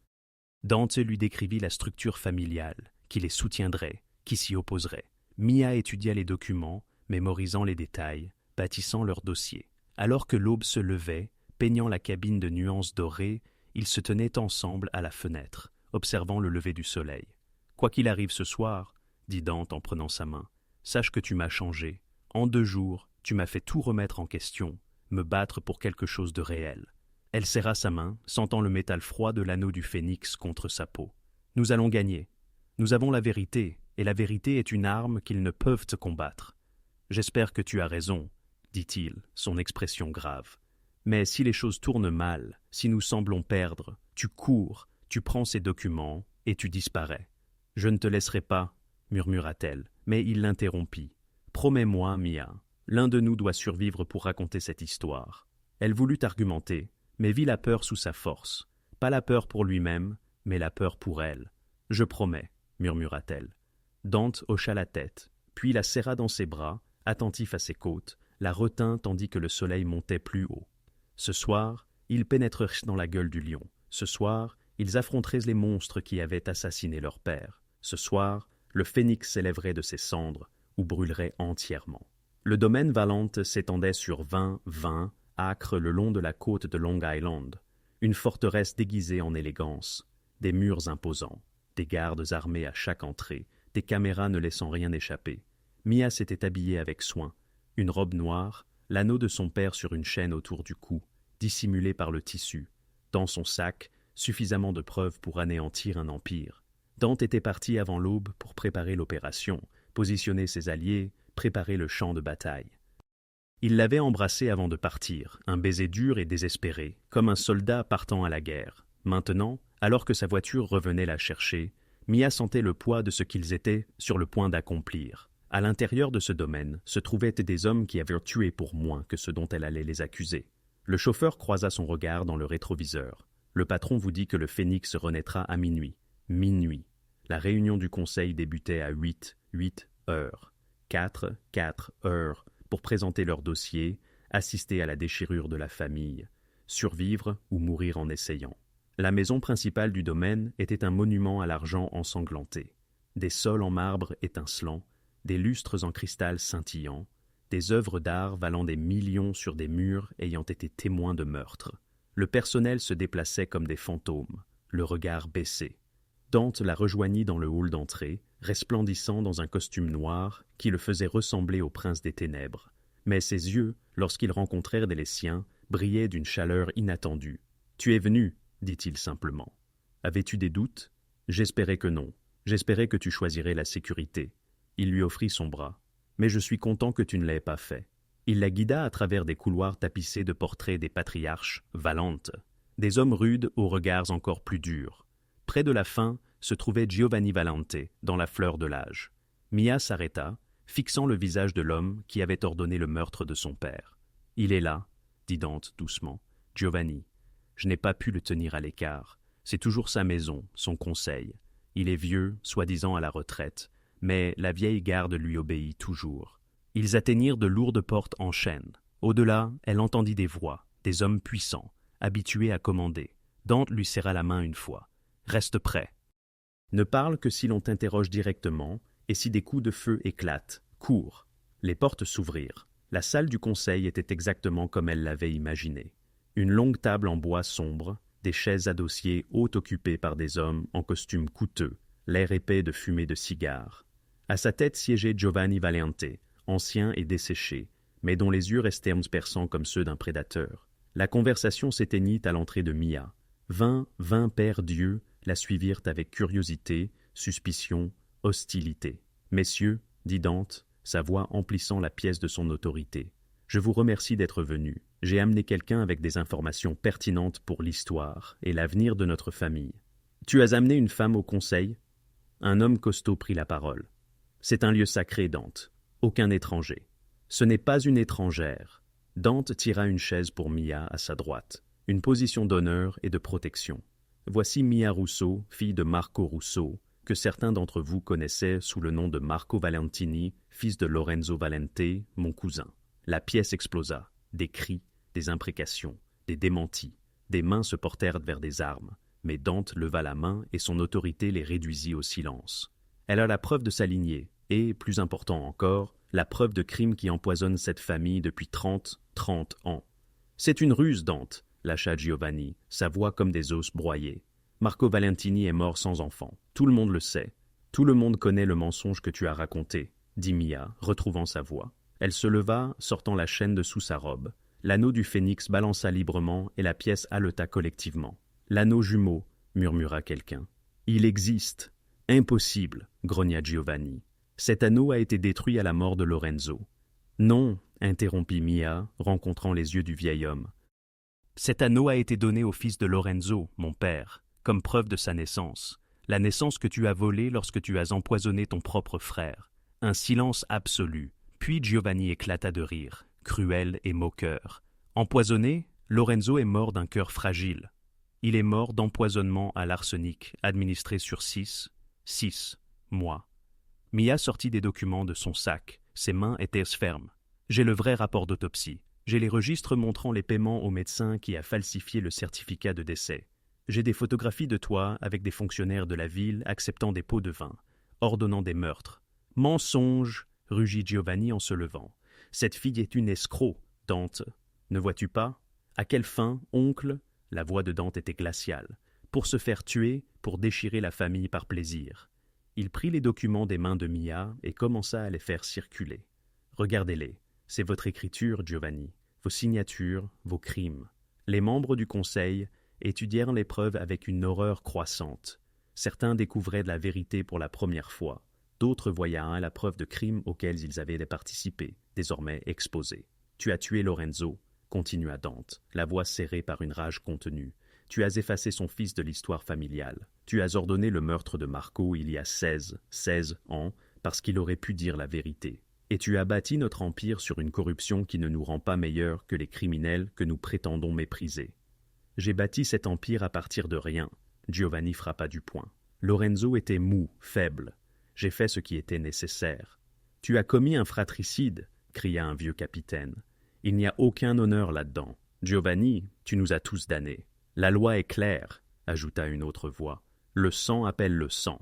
Speaker 1: Dante lui décrivit la structure familiale, qui les soutiendrait, qui s'y opposerait. Mia étudia les documents, mémorisant les détails, bâtissant leur dossier. Alors que l'aube se levait, peignant la cabine de nuances dorées, ils se tenaient ensemble à la fenêtre, observant le lever du soleil. « Quoi qu'il arrive ce soir, » dit Dante en prenant sa main, « sache que tu m'as changé. En 2 jours, tu m'as fait tout remettre en question, me battre pour quelque chose de réel. » Elle serra sa main, sentant le métal froid de l'anneau du phénix contre sa peau. « Nous allons gagner. Nous avons la vérité, et la vérité est une arme qu'ils ne peuvent te combattre. J'espère que tu as raison, dit-il, son expression grave. Mais si les choses tournent mal, si nous semblons perdre, tu cours, tu prends ces documents et tu disparais. Je ne te laisserai pas, murmura-t-elle, mais il l'interrompit. Promets-moi, Mia, l'un de nous doit survivre pour raconter cette histoire. Elle voulut argumenter, mais vit la peur sous sa force. Pas la peur pour lui-même, mais la peur pour elle. Je promets, murmura-t-elle. Dante hocha la tête, puis la serra dans ses bras, attentif à ses côtes, la retint tandis que le soleil montait plus haut. Ce soir, ils pénétreraient dans la gueule du lion. Ce soir, ils affronteraient les monstres qui avaient assassiné leur père. Ce soir, le phénix s'élèverait de ses cendres ou brûlerait entièrement. Le domaine Valente s'étendait sur 20 acres le long de la côte de Long Island, une forteresse déguisée en élégance, des murs imposants, des gardes armés à chaque entrée, des caméras ne laissant rien échapper. Mia s'était habillée avec soin, une robe noire, l'anneau de son père sur une chaîne autour du cou, dissimulé par le tissu, dans son sac, suffisamment de preuves pour anéantir un empire. Dante était parti avant l'aube pour préparer l'opération, positionner ses alliés, préparer le champ de bataille. Il l'avait embrassée avant de partir, un baiser dur et désespéré, comme un soldat partant à la guerre. Maintenant, alors que sa voiture revenait la chercher, Mia sentait le poids de ce qu'ils étaient sur le point d'accomplir. À l'intérieur de ce domaine se trouvaient des hommes qui avaient tué pour moins que ce dont elle allait les accuser. Le chauffeur croisa son regard dans le rétroviseur. Le patron vous dit que le phénix renaîtra à minuit. Minuit. La réunion du conseil débutait à 8 heures. 4 heures pour présenter leur dossier, assister à la déchirure de la famille, survivre ou mourir en essayant. La maison principale du domaine était un monument à l'argent ensanglanté. Des sols en marbre étincelants, des lustres en cristal scintillant, des œuvres d'art valant des millions sur des murs ayant été témoins de meurtres. Le personnel se déplaçait comme des fantômes, le regard baissé. Dante la rejoignit dans le hall d'entrée, resplendissant dans un costume noir qui le faisait ressembler au prince des ténèbres. Mais ses yeux, lorsqu'ils rencontrèrent les siens, brillaient d'une chaleur inattendue. « Tu es venu » dit-il simplement. « Avais-tu des doutes » ? « J'espérais que non. J'espérais que tu choisirais la sécurité. » Il lui offrit son bras. « Mais je suis content que tu ne l'aies pas fait. » Il la guida à travers des couloirs tapissés de portraits des patriarches Valente, des hommes rudes aux regards encore plus durs. Près de la fin se trouvait Giovanni Valente, dans la fleur de l'âge. Mia s'arrêta, fixant le visage de l'homme qui avait ordonné le meurtre de son père. « Il est là, » dit Dante doucement. « Giovanni. Je n'ai pas pu le tenir à l'écart. C'est toujours sa maison, son conseil. Il est vieux, soi-disant à la retraite, mais la vieille garde lui obéit toujours. » Ils atteignirent de lourdes portes en chêne. Au-delà, elle entendit des voix, des hommes puissants, habitués à commander. Dante lui serra la main une fois. « Reste prêt. Ne parle que si l'on t'interroge directement, et si des coups de feu éclatent. Cours. » Les portes s'ouvrirent. La salle du conseil était exactement comme elle l'avait imaginé. Une longue table en bois sombre, des chaises à dossiers haut occupées par des hommes en costumes coûteux, l'air épais de fumée de cigares. À sa tête siégeait Giovanni Valente, ancien et desséché, mais dont les yeux restaient perçants comme ceux d'un prédateur. La conversation s'éteignit à l'entrée de Mia. 20 pères dieux la suivirent avec curiosité, suspicion, hostilité. « Messieurs, dit Dante, sa voix emplissant la pièce de son autorité, je vous remercie d'être venus. J'ai amené quelqu'un avec des informations pertinentes pour l'histoire et l'avenir de notre famille. Tu as amené une femme au conseil ?» Un homme costaud prit la parole. « C'est un lieu sacré, Dante. Aucun étranger. » « Ce n'est pas une étrangère. » Dante tira une chaise pour Mia à sa droite, une position d'honneur et de protection. « Voici Mia Russo, fille de Marco Russo, que certains d'entre vous connaissaient sous le nom de Marco Valentini, fils de Lorenzo Valente, mon cousin. » La pièce explosa. Des cris, des imprécations, des démentis. Des mains se portèrent vers des armes, mais Dante leva la main et son autorité les réduisit au silence. Elle a la preuve de sa lignée, et, plus important encore, la preuve de crime qui empoisonne cette famille depuis 30 ans. C'est une ruse, Dante, lâcha Giovanni, sa voix comme des os broyés. Marco Valentini est mort sans enfant. Tout le monde le sait. Tout le monde connaît le mensonge que tu as raconté, dit Mia, retrouvant sa voix. Elle se leva, sortant la chaîne de sous sa robe. L'anneau du phénix balança librement et la pièce haleta collectivement. L'anneau jumeau, murmura quelqu'un. Il existe. Impossible, grogna Giovanni. Cet anneau a été détruit à la mort de Lorenzo. Non, interrompit Mia, rencontrant les yeux du vieil homme. Cet anneau a été donné au fils de Lorenzo, mon père, comme preuve de sa naissance. La naissance que tu as volée lorsque tu as empoisonné ton propre frère. Un silence absolu. Puis Giovanni éclata de rire, cruel et moqueur. Empoisonné, Lorenzo est mort d'un cœur fragile. Il est mort d'empoisonnement à l'arsenic, administré sur 6 mois. Mia sortit des documents de son sac. Ses mains étaient fermes. J'ai le vrai rapport d'autopsie. J'ai les registres montrant les paiements au médecin qui a falsifié le certificat de décès. J'ai des photographies de toi avec des fonctionnaires de la ville acceptant des pots de vin, ordonnant des meurtres. Mensonge, rugit Giovanni en se levant. Cette fille est une escroc, Dante. Ne vois-tu pas? À quelle fin, oncle? La voix de Dante était glaciale. Pour se faire tuer, pour déchirer la famille par plaisir. Il prit les documents des mains de Mia et commença à les faire circuler. Regardez-les. C'est votre écriture, Giovanni, vos signatures, vos crimes. Les membres du conseil étudièrent les preuves avec une horreur croissante. Certains découvraient de la vérité pour la première fois. D'autres voyaient à la preuve de crimes auxquels ils avaient participé, désormais exposés. Tu as tué Lorenzo, continua Dante, la voix serrée par une rage contenue. Tu as effacé son fils de l'histoire familiale. Tu as ordonné le meurtre de Marco il y a 16 ans, parce qu'il aurait pu dire la vérité. Et tu as bâti notre empire sur une corruption qui ne nous rend pas meilleurs que les criminels que nous prétendons mépriser. J'ai bâti cet empire à partir de rien. Giovanni frappa du poing. Lorenzo était mou, faible. J'ai fait ce qui était nécessaire. Tu as commis un fratricide, cria un vieux capitaine. Il n'y a aucun honneur là-dedans. Giovanni, tu nous as tous damnés. La loi est claire, ajouta une autre voix. Le sang appelle le sang.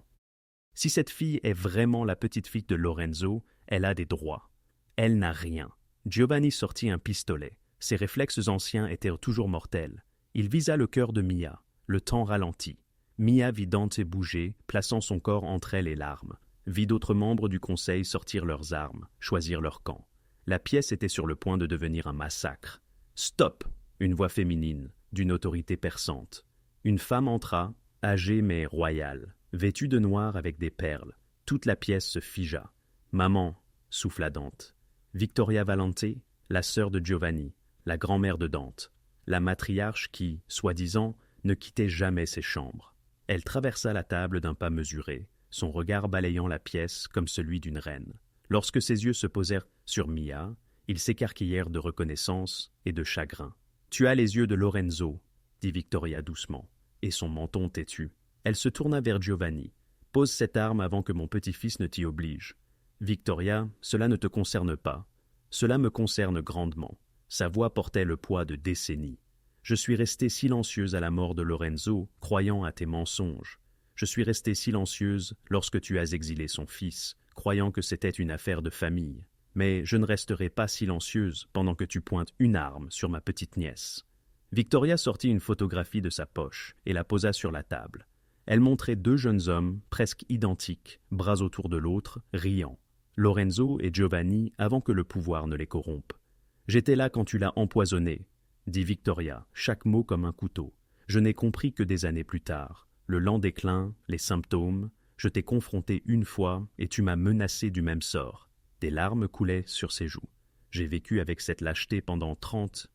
Speaker 1: Si cette fille est vraiment la petite-fille de Lorenzo, elle a des droits. Elle n'a rien. Giovanni sortit un pistolet. Ses réflexes anciens étaient toujours mortels. Il visa le cœur de Mia. Le temps ralentit. Mia vit Dante bouger, plaçant son corps entre elle et l'arme. Vit d'autres membres du conseil sortir leurs armes, choisir leur camp. La pièce était sur le point de devenir un massacre. « Stop !» Une voix féminine, d'une autorité perçante. Une femme entra, âgée mais royale, vêtue de noir avec des perles. Toute la pièce se figea. « Maman !» souffla Dante. Victoria Valente, la sœur de Giovanni, la grand-mère de Dante, la matriarche qui, soi-disant, ne quittait jamais ses chambres. Elle traversa la table d'un pas mesuré, son regard balayant la pièce comme celui d'une reine. Lorsque ses yeux se posèrent sur Mia, ils s'écarquillèrent de reconnaissance et de chagrin. « Tu as les yeux de Lorenzo, » dit Victoria doucement, et son menton têtu. Elle se tourna vers Giovanni. « Pose cette arme avant que mon petit-fils ne t'y oblige. » « Victoria, cela ne te concerne pas. Cela me concerne grandement. » Sa voix portait le poids de décennies. « Je suis restée silencieuse à la mort de Lorenzo, croyant à tes mensonges. Je suis restée silencieuse lorsque tu as exilé son fils, croyant que c'était une affaire de famille. Mais je ne resterai pas silencieuse pendant que tu pointes une arme sur ma petite nièce. » Victoria sortit une photographie de sa poche et la posa sur la table. Elle montrait deux jeunes hommes, presque identiques, bras autour de l'autre, riant. Lorenzo et Giovanni avant que le pouvoir ne les corrompe. « J'étais là quand tu l'as empoisonné, » dit Victoria, chaque mot comme un couteau. « Je n'ai compris que des années plus tard. Le lent déclin, les symptômes, je t'ai confronté une fois et tu m'as menacé du même sort. » Des larmes coulaient sur ses joues. « J'ai vécu avec cette lâcheté pendant 30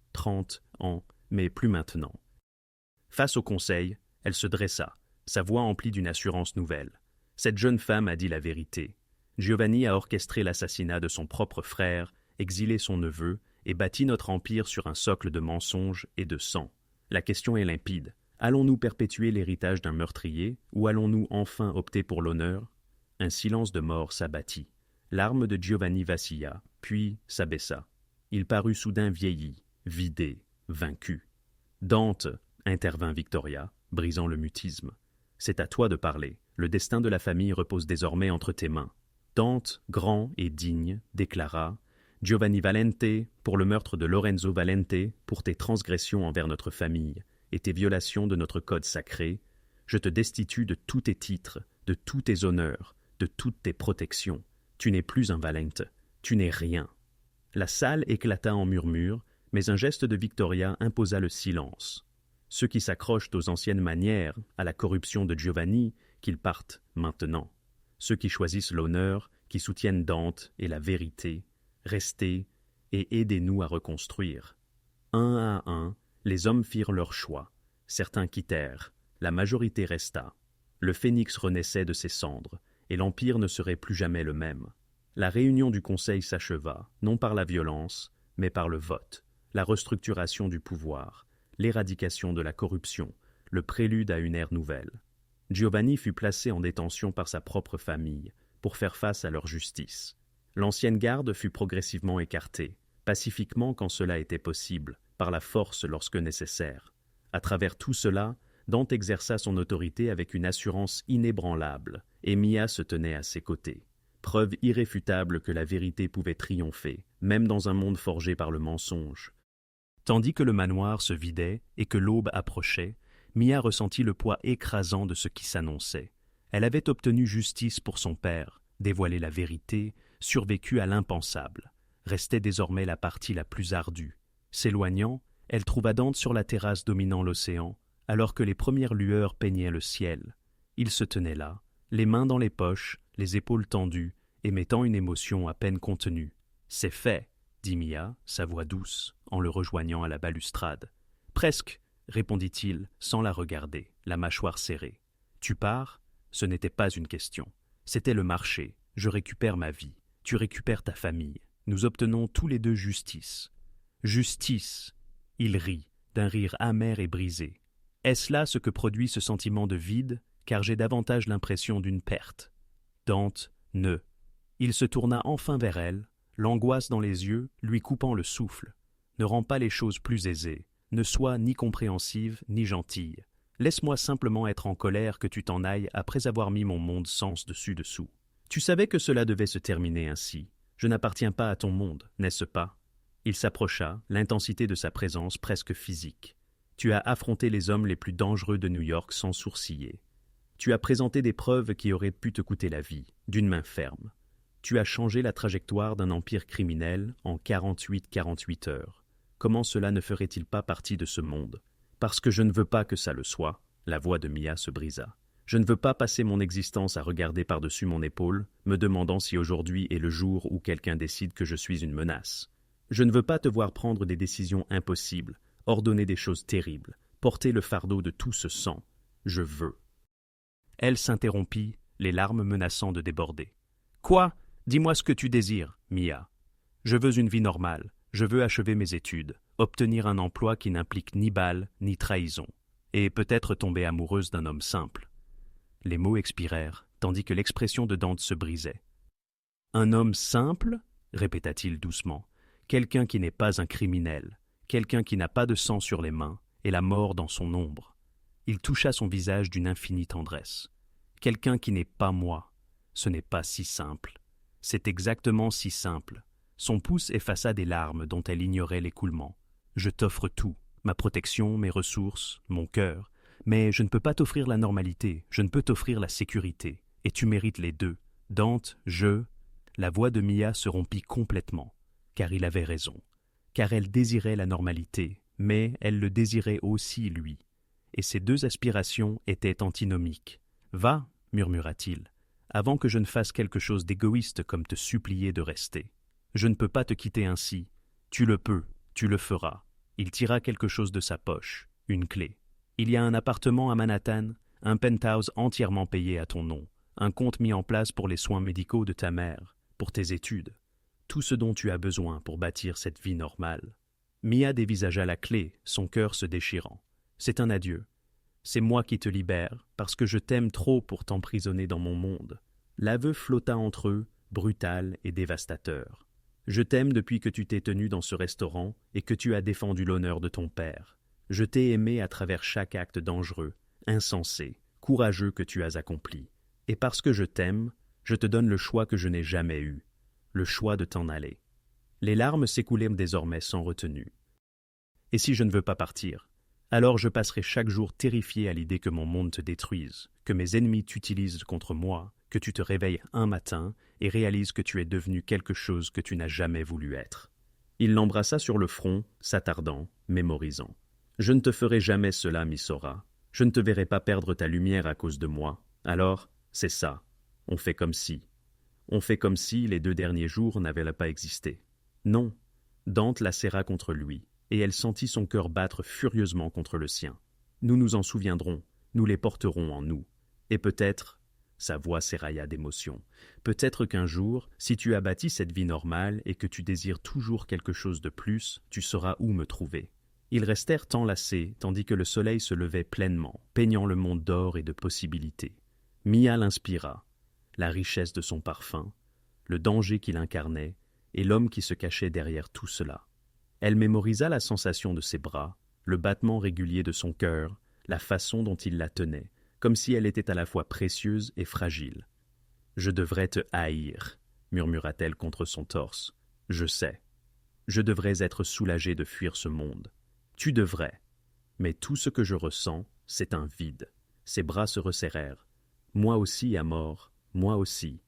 Speaker 1: ans, mais plus maintenant. » Face au conseil, elle se dressa, sa voix emplie d'une assurance nouvelle. Cette jeune femme a dit la vérité. Giovanni a orchestré l'assassinat de son propre frère, exilé son neveu et bâti notre empire sur un socle de mensonges et de sang. La question est limpide. Allons-nous perpétuer l'héritage d'un meurtrier ou allons-nous enfin opter pour l'honneur? Un silence de mort s'abattit. L'arme de Giovanni vacilla, puis s'abaissa. Il parut soudain vieilli, vidé, vaincu. « Dante, intervint Victoria, brisant le mutisme. C'est à toi de parler. Le destin de la famille repose désormais entre tes mains. » Dante, grand et digne, déclara « Giovanni Valente, pour le meurtre de Lorenzo Valente, pour tes transgressions envers notre famille et tes violations de notre code sacré, je te destitue de tous tes titres, de tous tes honneurs, de toutes tes protections. Tu n'es plus un Valente, tu n'es rien. » La salle éclata en murmures, mais un geste de Victoria imposa le silence. Ceux qui s'accrochent aux anciennes manières, à la corruption de Giovanni, qu'ils partent maintenant. Ceux qui choisissent l'honneur, qui soutiennent Dante et la vérité, restez et aidez-nous à reconstruire. Un à un, les hommes firent leur choix. Certains quittèrent, la majorité resta. Le phénix renaissait de ses cendres, et l'Empire ne serait plus jamais le même. La réunion du Conseil s'acheva, non par la violence, mais par le vote, la restructuration du pouvoir, l'éradication de la corruption, le prélude à une ère nouvelle. Giovanni fut placé en détention par sa propre famille, pour faire face à leur justice. L'ancienne garde fut progressivement écartée, pacifiquement quand cela était possible, par la force lorsque nécessaire. À travers tout cela, Dante exerça son autorité avec une assurance inébranlable, et Mia se tenait à ses côtés. Preuve irréfutable que la vérité pouvait triompher, même dans un monde forgé par le mensonge. Tandis que le manoir se vidait et que l'aube approchait, Mia ressentit le poids écrasant de ce qui s'annonçait. Elle avait obtenu justice pour son père, dévoilé la vérité, survécu à l'impensable. Restait désormais la partie la plus ardue. S'éloignant, elle trouva Dante sur la terrasse dominant l'océan, alors que les premières lueurs peignaient le ciel. Il se tenait là, les mains dans les poches, les épaules tendues, émettant une émotion à peine contenue. « C'est fait !» dit Mia, sa voix douce, en le rejoignant à la balustrade. « Presque !» répondit-il, sans la regarder, la mâchoire serrée. « Tu pars ?» Ce n'était pas une question. C'était le marché. Je récupère ma vie. Tu récupères ta famille. Nous obtenons tous les deux justice. Justice ! Il rit, d'un rire amer et brisé. Est-ce là ce que produit ce sentiment de vide, car j'ai davantage l'impression d'une perte. Dante, ne. Il se tourna enfin vers elle, l'angoisse dans les yeux, lui coupant le souffle. Ne rends pas les choses plus aisées. Ne sois ni compréhensive ni gentille. Laisse-moi simplement être en colère que tu t'en ailles après avoir mis mon monde sens dessus-dessous. Tu savais que cela devait se terminer ainsi. Je n'appartiens pas à ton monde, n'est-ce pas? Il s'approcha, l'intensité de sa présence presque physique. Tu as affronté les hommes les plus dangereux de New York sans sourciller. Tu as présenté des preuves qui auraient pu te coûter la vie, d'une main ferme. Tu as changé la trajectoire d'un empire criminel en 48 heures. Comment cela ne ferait-il pas partie de ce monde? Parce que je ne veux pas que ça le soit, la voix de Mia se brisa. Je ne veux pas passer mon existence à regarder par-dessus mon épaule, me demandant si aujourd'hui est le jour où quelqu'un décide que je suis une menace. Je ne veux pas te voir prendre des décisions impossibles, ordonner des choses terribles, porter le fardeau de tout ce sang. Je veux. Elle s'interrompit, les larmes menaçant de déborder. « Quoi? Dis-moi ce que tu désires, Mia. Je veux une vie normale, je veux achever mes études, obtenir un emploi qui n'implique ni balles ni trahison, et peut-être tomber amoureuse d'un homme simple. » Les mots expirèrent, tandis que l'expression de Dante se brisait. « Un homme simple ?» répéta-t-il doucement. « Quelqu'un qui n'est pas un criminel, quelqu'un qui n'a pas de sang sur les mains et la mort dans son ombre. » Il toucha son visage d'une infinie tendresse. « Quelqu'un qui n'est pas moi. Ce n'est pas si simple. C'est exactement si simple. » Son pouce effaça des larmes dont elle ignorait l'écoulement. « Je t'offre tout, ma protection, mes ressources, mon cœur. Mais je ne peux pas t'offrir la normalité, je ne peux t'offrir la sécurité. Et tu mérites les deux. Dante, je... » La voix de Mia se rompit complètement, car il avait raison. Car elle désirait la normalité, mais elle le désirait aussi, lui. Et ces deux aspirations étaient antinomiques. « Va, murmura-t-il, avant que je ne fasse quelque chose d'égoïste comme te supplier de rester. Je ne peux pas te quitter ainsi. Tu le peux, tu le feras. » Il tira quelque chose de sa poche, une clé. « Il y a un appartement à Manhattan, un penthouse entièrement payé à ton nom, un compte mis en place pour les soins médicaux de ta mère, pour tes études. Tout ce dont tu as besoin pour bâtir cette vie normale. » Mia dévisagea la clé, son cœur se déchirant. « C'est un adieu. C'est moi qui te libère, parce que je t'aime trop pour t'emprisonner dans mon monde. » L'aveu flotta entre eux, brutal et dévastateur. « Je t'aime depuis que tu t'es tenu dans ce restaurant et que tu as défendu l'honneur de ton père. Je t'ai aimé à travers chaque acte dangereux, insensé, courageux que tu as accompli. Et parce que je t'aime, je te donne le choix que je n'ai jamais eu, le choix de t'en aller. » Les larmes s'écoulèrent désormais sans retenue. « Et si je ne veux pas partir? Alors je passerai chaque jour terrifié à l'idée que mon monde te détruise, que mes ennemis t'utilisent contre moi, que tu te réveilles un matin et réalises que tu es devenu quelque chose que tu n'as jamais voulu être. » Il l'embrassa sur le front, s'attardant, mémorisant. « Je ne te ferai jamais cela, Missora. Je ne te verrai pas perdre ta lumière à cause de moi. Alors, c'est ça. On fait comme si. On fait comme si les 2 derniers jours n'avaient pas existé. » Non. Dante la serra contre lui, et elle sentit son cœur battre furieusement contre le sien. « Nous nous en souviendrons, nous les porterons en nous. Et peut-être, sa voix s'érailla d'émotion, peut-être qu'un jour, si tu as bâti cette vie normale et que tu désires toujours quelque chose de plus, tu sauras où me trouver. » Ils restèrent enlacés, tandis que le soleil se levait pleinement, peignant le monde d'or et de possibilités. Mia l'inspira, la richesse de son parfum, le danger qu'il incarnait, et l'homme qui se cachait derrière tout cela. Elle mémorisa la sensation de ses bras, le battement régulier de son cœur, la façon dont il la tenait, comme si elle était à la fois précieuse et fragile. « Je devrais te haïr, » murmura-t-elle contre son torse. « Je sais. Je devrais être soulagée de fuir ce monde. Tu devrais. Mais tout ce que je ressens, c'est un vide. » Ses bras se resserrèrent. « Moi aussi, Amor, moi aussi. »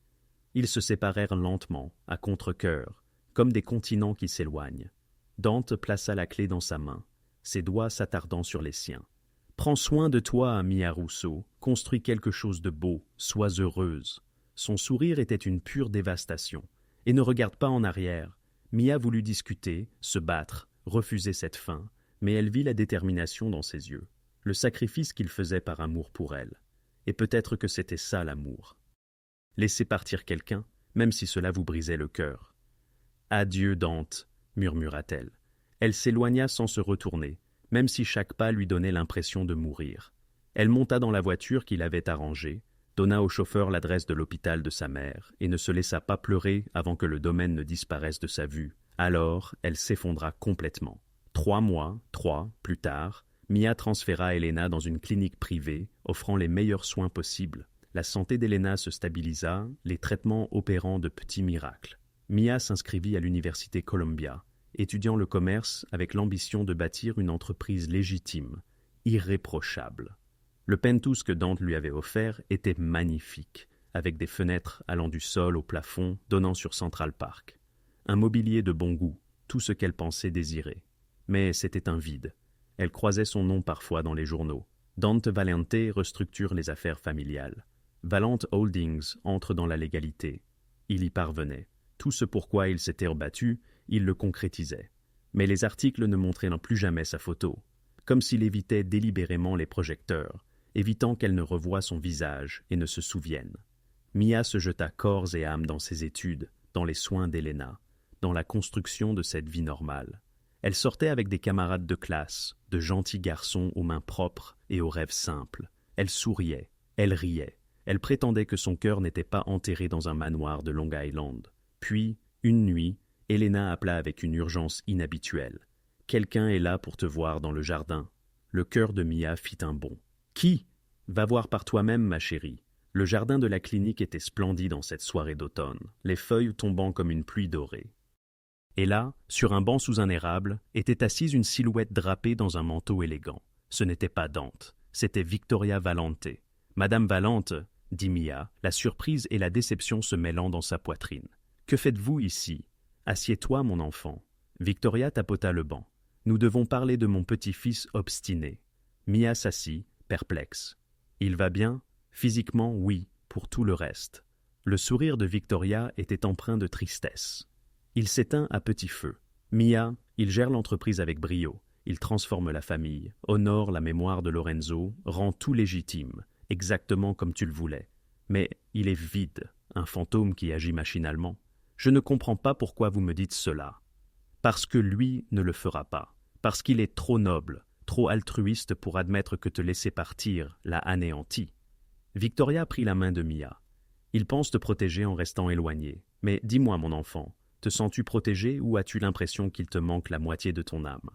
Speaker 1: Ils se séparèrent lentement, à contre-cœur, comme des continents qui s'éloignent. Dante plaça la clé dans sa main, ses doigts s'attardant sur les siens. « Prends soin de toi, Mia Russo, construis quelque chose de beau, sois heureuse. » Son sourire était une pure dévastation. « Et ne regarde pas en arrière. » Mia voulut discuter, se battre, refuser cette fin, mais elle vit la détermination dans ses yeux, le sacrifice qu'il faisait par amour pour elle. Et peut-être que c'était ça l'amour. Laissez partir quelqu'un, même si cela vous brisait le cœur. « Adieu, Dante, » murmura-t-elle. Elle s'éloigna sans se retourner, même si chaque pas lui donnait l'impression de mourir. Elle monta dans la voiture qu'il avait arrangée, donna au chauffeur l'adresse de l'hôpital de sa mère et ne se laissa pas pleurer avant que le domaine ne disparaisse de sa vue. Alors, elle s'effondra complètement. 3 mois, plus tard, Mia transféra Elena dans une clinique privée, offrant les meilleurs soins possibles. La santé d'Elena se stabilisa, les traitements opérant de petits miracles. Mia s'inscrivit à l'université Columbia, étudiant le commerce avec l'ambition de bâtir une entreprise légitime, irréprochable. Le penthouse que Dante lui avait offert était magnifique, avec des fenêtres allant du sol au plafond, donnant sur Central Park. Un mobilier de bon goût, tout ce qu'elle pensait désirer. Mais c'était un vide. Elle croisait son nom parfois dans les journaux. Dante Valente restructure les affaires familiales. Valente Holdings entre dans la légalité. Il y parvenait. Tout ce pourquoi il s'était rebattu, il le concrétisait. Mais les articles ne montraient plus jamais sa photo, comme s'il évitait délibérément les projecteurs, évitant qu'elle ne revoie son visage et ne se souvienne. Mia se jeta corps et âme dans ses études, dans les soins d'Elena, dans la construction de cette vie normale. Elle sortait avec des camarades de classe, de gentils garçons aux mains propres et aux rêves simples. Elle souriait, elle riait. Elle prétendait que son cœur n'était pas enterré dans un manoir de Long Island. Puis, une nuit, Elena appela avec une urgence inhabituelle. « Quelqu'un est là pour te voir dans le jardin. » Le cœur de Mia fit un bond. « Qui ? Va voir par toi-même, ma chérie. » Le jardin de la clinique était splendide en cette soirée d'automne, les feuilles tombant comme une pluie dorée. Et là, sur un banc sous un érable, était assise une silhouette drapée dans un manteau élégant. Ce n'était pas Dante, c'était Victoria Valente. « Madame Valente !» dit Mia, la surprise et la déception se mêlant dans sa poitrine. « Que faites-vous ici ? Assieds-toi, mon enfant. » Victoria tapota le banc. « Nous devons parler de mon petit-fils obstiné. » Mia s'assit, perplexe. « Il va bien ? Physiquement, oui, pour tout le reste. » Le sourire de Victoria était empreint de tristesse. Il s'éteint à petit feu. « Mia, il gère l'entreprise avec brio. Il transforme la famille, honore la mémoire de Lorenzo, rend tout légitime, exactement comme tu le voulais. Mais il est vide, un fantôme qui agit machinalement. Je ne comprends pas pourquoi vous me dites cela. Parce que lui ne le fera pas. Parce qu'il est trop noble, trop altruiste pour admettre que te laisser partir l'a anéanti. » Victoria prit la main de Mia. « Il pense te protéger en restant éloigné. Mais dis-moi, mon enfant, te sens-tu protégé ou as-tu l'impression qu'il te manque la moitié de ton âme ?»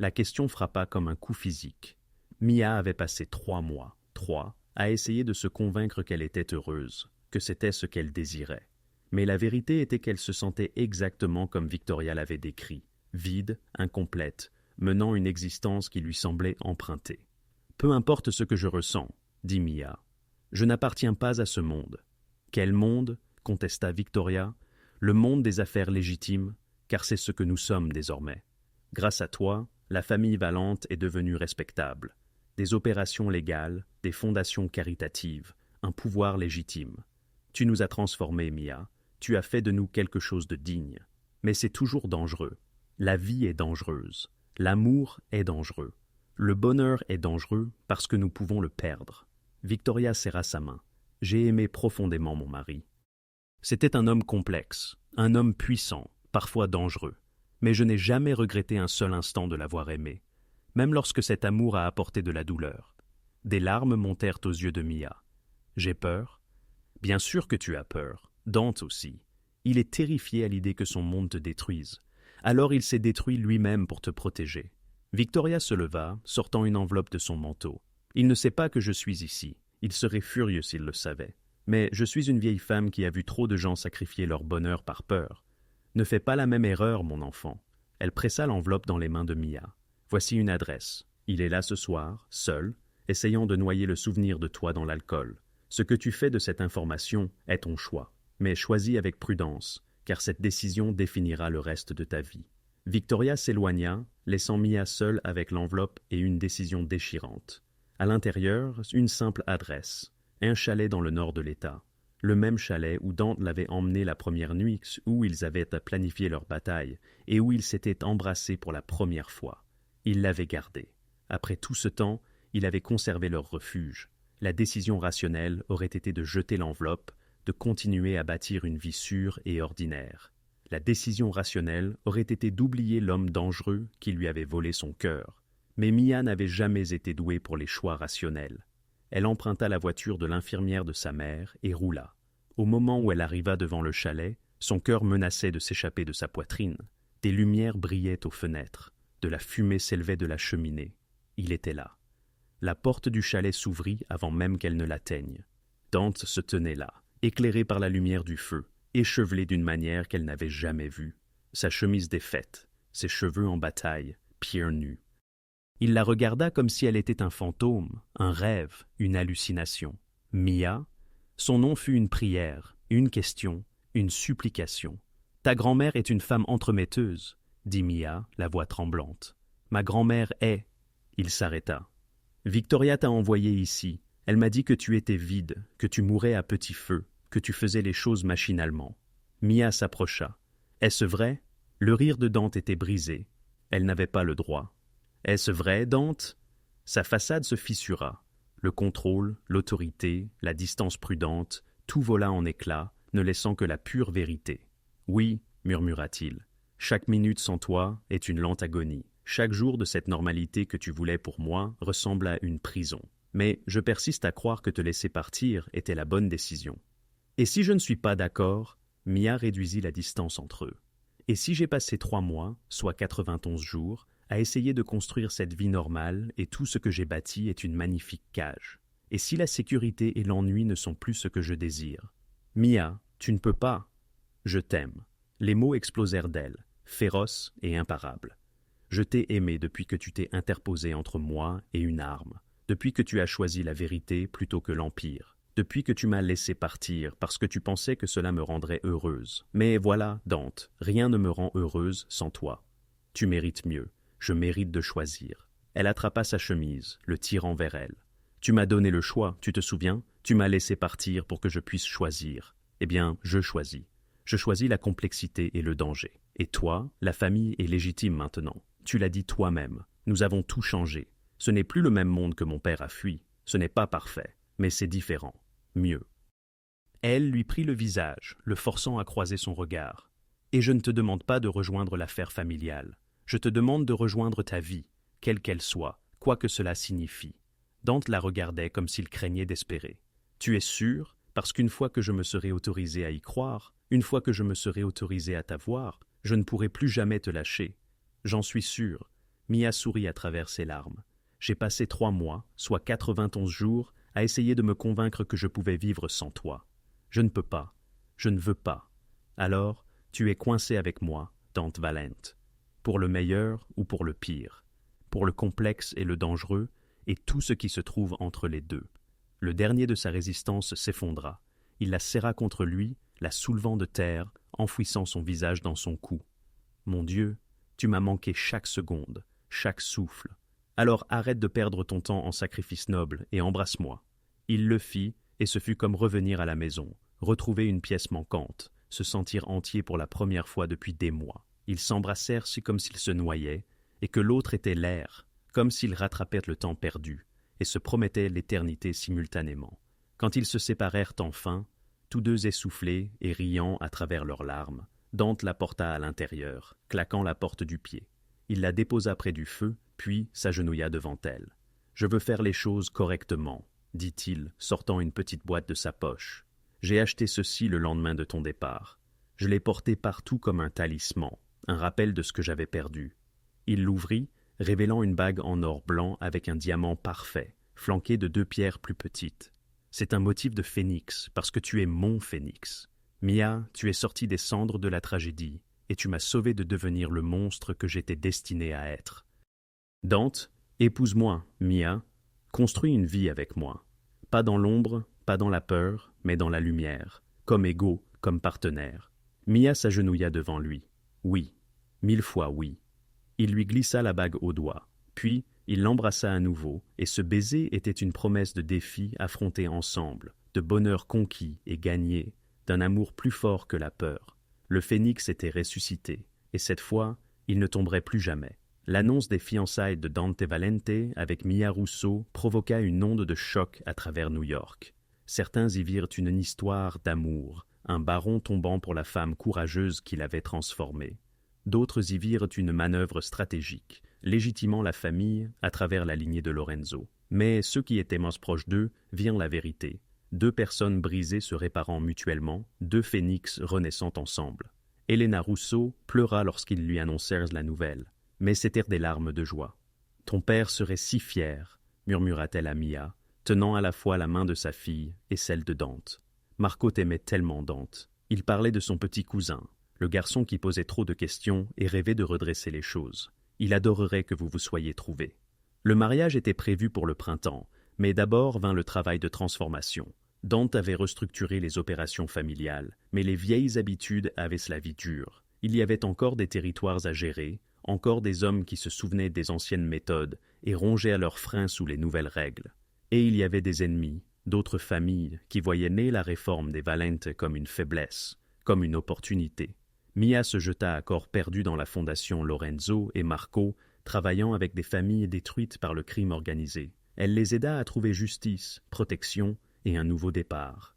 Speaker 1: La question frappa comme un coup physique. Mia avait passé 3 mois, à essayer de se convaincre qu'elle était heureuse, que c'était ce qu'elle désirait. Mais la vérité était qu'elle se sentait exactement comme Victoria l'avait décrit, vide, incomplète, menant une existence qui lui semblait empruntée. « Peu importe ce que je ressens, » dit Mia. « Je n'appartiens pas à ce monde. »« Quel monde ?» contesta Victoria. « Le monde des affaires légitimes, car c'est ce que nous sommes désormais. Grâce à toi, la famille Valente est devenue respectable. Des opérations légales, des fondations caritatives, un pouvoir légitime. Tu nous as transformés, Mia. Tu as fait de nous quelque chose de digne. Mais c'est toujours dangereux. La vie est dangereuse. L'amour est dangereux. Le bonheur est dangereux parce que nous pouvons le perdre. » Victoria serra sa main. « J'ai aimé profondément mon mari. C'était un homme complexe, un homme puissant, parfois dangereux. Mais je n'ai jamais regretté un seul instant de l'avoir aimé, même lorsque cet amour a apporté de la douleur. » Des larmes montèrent aux yeux de Mia. « J'ai peur. »« Bien sûr que tu as peur. Dante aussi. Il est terrifié à l'idée que son monde te détruise. Alors il s'est détruit lui-même pour te protéger. » Victoria se leva, sortant une enveloppe de son manteau. « Il ne sait pas que je suis ici. Il serait furieux s'il le savait. Mais je suis une vieille femme qui a vu trop de gens sacrifier leur bonheur par peur. Ne fais pas la même erreur, mon enfant. » Elle pressa l'enveloppe dans les mains de Mia. « Voici une adresse. Il est là ce soir, seul, essayant de noyer le souvenir de toi dans l'alcool. Ce que tu fais de cette information est ton choix. Mais choisis avec prudence, car cette décision définira le reste de ta vie. » Victoria s'éloigna, laissant Mia seule avec l'enveloppe et une décision déchirante. À l'intérieur, une simple adresse, un chalet dans le nord de l'État. Le même chalet où Dante l'avait emmené la première nuit, où ils avaient à planifier leur bataille, et où ils s'étaient embrassés pour la première fois. Il l'avait gardé. Après tout ce temps, il avait conservé leur refuge. La décision rationnelle aurait été de jeter l'enveloppe, de continuer à bâtir une vie sûre et ordinaire. La décision rationnelle aurait été d'oublier l'homme dangereux qui lui avait volé son cœur. Mais Mia n'avait jamais été douée pour les choix rationnels. Elle emprunta la voiture de l'infirmière de sa mère et roula. Au moment où elle arriva devant le chalet, son cœur menaçait de s'échapper de sa poitrine. Des lumières brillaient aux fenêtres. De la fumée s'élevait de la cheminée. Il était là. La porte du chalet s'ouvrit avant même qu'elle ne l'atteigne. Dante se tenait là, éclairé par la lumière du feu, échevelé d'une manière qu'elle n'avait jamais vue. Sa chemise défaite, ses cheveux en bataille, pieds nus. Il la regarda comme si elle était un fantôme, un rêve, une hallucination. Mia, son nom fut une prière, une question, une supplication. « Ta grand-mère est une femme entremetteuse, » dit Mia, la voix tremblante. « Ma grand-mère est... » Il s'arrêta. « Victoria t'a envoyé ici. Elle m'a dit que tu étais vide, que tu mourais à petit feu, que tu faisais les choses machinalement. » Mia s'approcha. « Est-ce vrai ?» Le rire de Dante était brisé. Elle n'avait pas le droit. « Est-ce vrai, Dante ?» Sa façade se fissura. Le contrôle, l'autorité, la distance prudente, tout vola en éclats, ne laissant que la pure vérité. « Oui, » murmura-t-il, « chaque minute sans toi est une lente agonie. Chaque jour de cette normalité que tu voulais pour moi ressemble à une prison. Mais je persiste à croire que te laisser partir était la bonne décision. Et si je ne suis pas d'accord ?» Mia réduisit la distance entre eux. « Et si j'ai passé 3 mois, soit 91 jours, à essayer de construire cette vie normale et tout ce que j'ai bâti est une magnifique cage? Et si la sécurité et l'ennui ne sont plus ce que je désire? Mia, tu ne peux pas. Je t'aime. » Les mots explosèrent d'elle, féroces et imparables. « Je t'ai aimé depuis que tu t'es interposé entre moi et une arme, depuis que tu as choisi la vérité plutôt que l'empire, depuis que tu m'as laissé partir parce que tu pensais que cela me rendrait heureuse. Mais voilà, Dante, rien ne me rend heureuse sans toi. Tu mérites mieux. Je mérite de choisir. » Elle attrapa sa chemise, le tirant vers elle. « Tu m'as donné le choix, tu te souviens? Tu m'as laissé partir pour que je puisse choisir. Eh bien, je choisis. Je choisis la complexité et le danger. Et toi, la famille est légitime maintenant. Tu l'as dit toi-même. Nous avons tout changé. Ce n'est plus le même monde que mon père a fui. Ce n'est pas parfait, mais c'est différent. Mieux. » Elle lui prit le visage, le forçant à croiser son regard. « Et je ne te demande pas de rejoindre l'affaire familiale. Je te demande de rejoindre ta vie, quelle qu'elle soit, quoi que cela signifie. » Dante la regardait comme s'il craignait d'espérer. « Tu es sûr, parce qu'une fois que je me serai autorisé à y croire, une fois que je me serai autorisé à t'avoir, je ne pourrai plus jamais te lâcher. J'en suis sûr. » Mia sourit à travers ses larmes. « J'ai passé 3 mois, soit 91 jours, à essayer de me convaincre que je pouvais vivre sans toi. Je ne peux pas. Je ne veux pas. Alors, tu es coincé avec moi, Dante Valente. Pour le meilleur ou pour le pire. Pour le complexe et le dangereux, et tout ce qui se trouve entre les deux. Le dernier de sa résistance s'effondra. Il la serra contre lui, la soulevant de terre, enfouissant son visage dans son cou. Mon Dieu, tu m'as manqué chaque seconde, chaque souffle. Alors arrête de perdre ton temps en sacrifices nobles et embrasse-moi. Il le fit, et ce fut comme revenir à la maison, retrouver une pièce manquante, se sentir entier pour la première fois depuis des mois. Ils s'embrassèrent comme s'ils se noyaient, et que l'autre était l'air, comme s'ils rattrapaient le temps perdu, et se promettaient l'éternité simultanément. Quand ils se séparèrent enfin, tous deux essoufflés et riant à travers leurs larmes, Dante la porta à l'intérieur, claquant la porte du pied. Il la déposa près du feu, puis s'agenouilla devant elle. « Je veux faire les choses correctement, » dit-il, sortant une petite boîte de sa poche. « J'ai acheté ceci le lendemain de ton départ. Je l'ai porté partout comme un talisman, un rappel de ce que j'avais perdu. » Il l'ouvrit, révélant une bague en or blanc avec un diamant parfait, flanqué de 2 pierres plus petites. « C'est un motif de phénix, parce que tu es mon phénix. Mia, tu es sortie des cendres de la tragédie, et tu m'as sauvé de devenir le monstre que j'étais destiné à être. Dante, épouse-moi, Mia, construis une vie avec moi. Pas dans l'ombre, pas dans la peur, mais dans la lumière, comme égaux, comme partenaires. » Mia s'agenouilla devant lui. Oui, 1000 fois oui. Il lui glissa la bague au doigt, puis il l'embrassa à nouveau, et ce baiser était une promesse de défi affronté ensemble, de bonheur conquis et gagné, d'un amour plus fort que la peur. Le phénix était ressuscité, et cette fois, il ne tomberait plus jamais. L'annonce des fiançailles de Dante Valente avec Mia Russo provoqua une onde de choc à travers New York. Certains y virent une histoire d'amour, un baron tombant pour la femme courageuse qui l'avait transformé. D'autres y virent une manœuvre stratégique, légitimant la famille à travers la lignée de Lorenzo. Mais ceux qui étaient moins proches d'eux virent la vérité. 2 personnes brisées se réparant mutuellement, 2 phénix renaissant ensemble. Elena Russo pleura lorsqu'ils lui annoncèrent la nouvelle, mais c'étaient des larmes de joie. « Ton père serait si fier, » murmura-t-elle à Mia, tenant à la fois la main de sa fille et celle de Dante. Marco t'aimait tellement, Dante. Il parlait de son petit cousin, le garçon qui posait trop de questions et rêvait de redresser les choses. Il adorerait que vous vous soyez trouvés. Le mariage était prévu pour le printemps, mais d'abord vint le travail de transformation. Dante avait restructuré les opérations familiales, mais les vieilles habitudes avaient la vie dure. Il y avait encore des territoires à gérer, encore des hommes qui se souvenaient des anciennes méthodes et rongeaient à leurs freins sous les nouvelles règles. Et il y avait des ennemis, d'autres familles qui voyaient naître la réforme des Valente comme une faiblesse, comme une opportunité. Mia se jeta à corps perdu dans la fondation Lorenzo et Marco, travaillant avec des familles détruites par le crime organisé. Elle les aida à trouver justice, protection et un nouveau départ.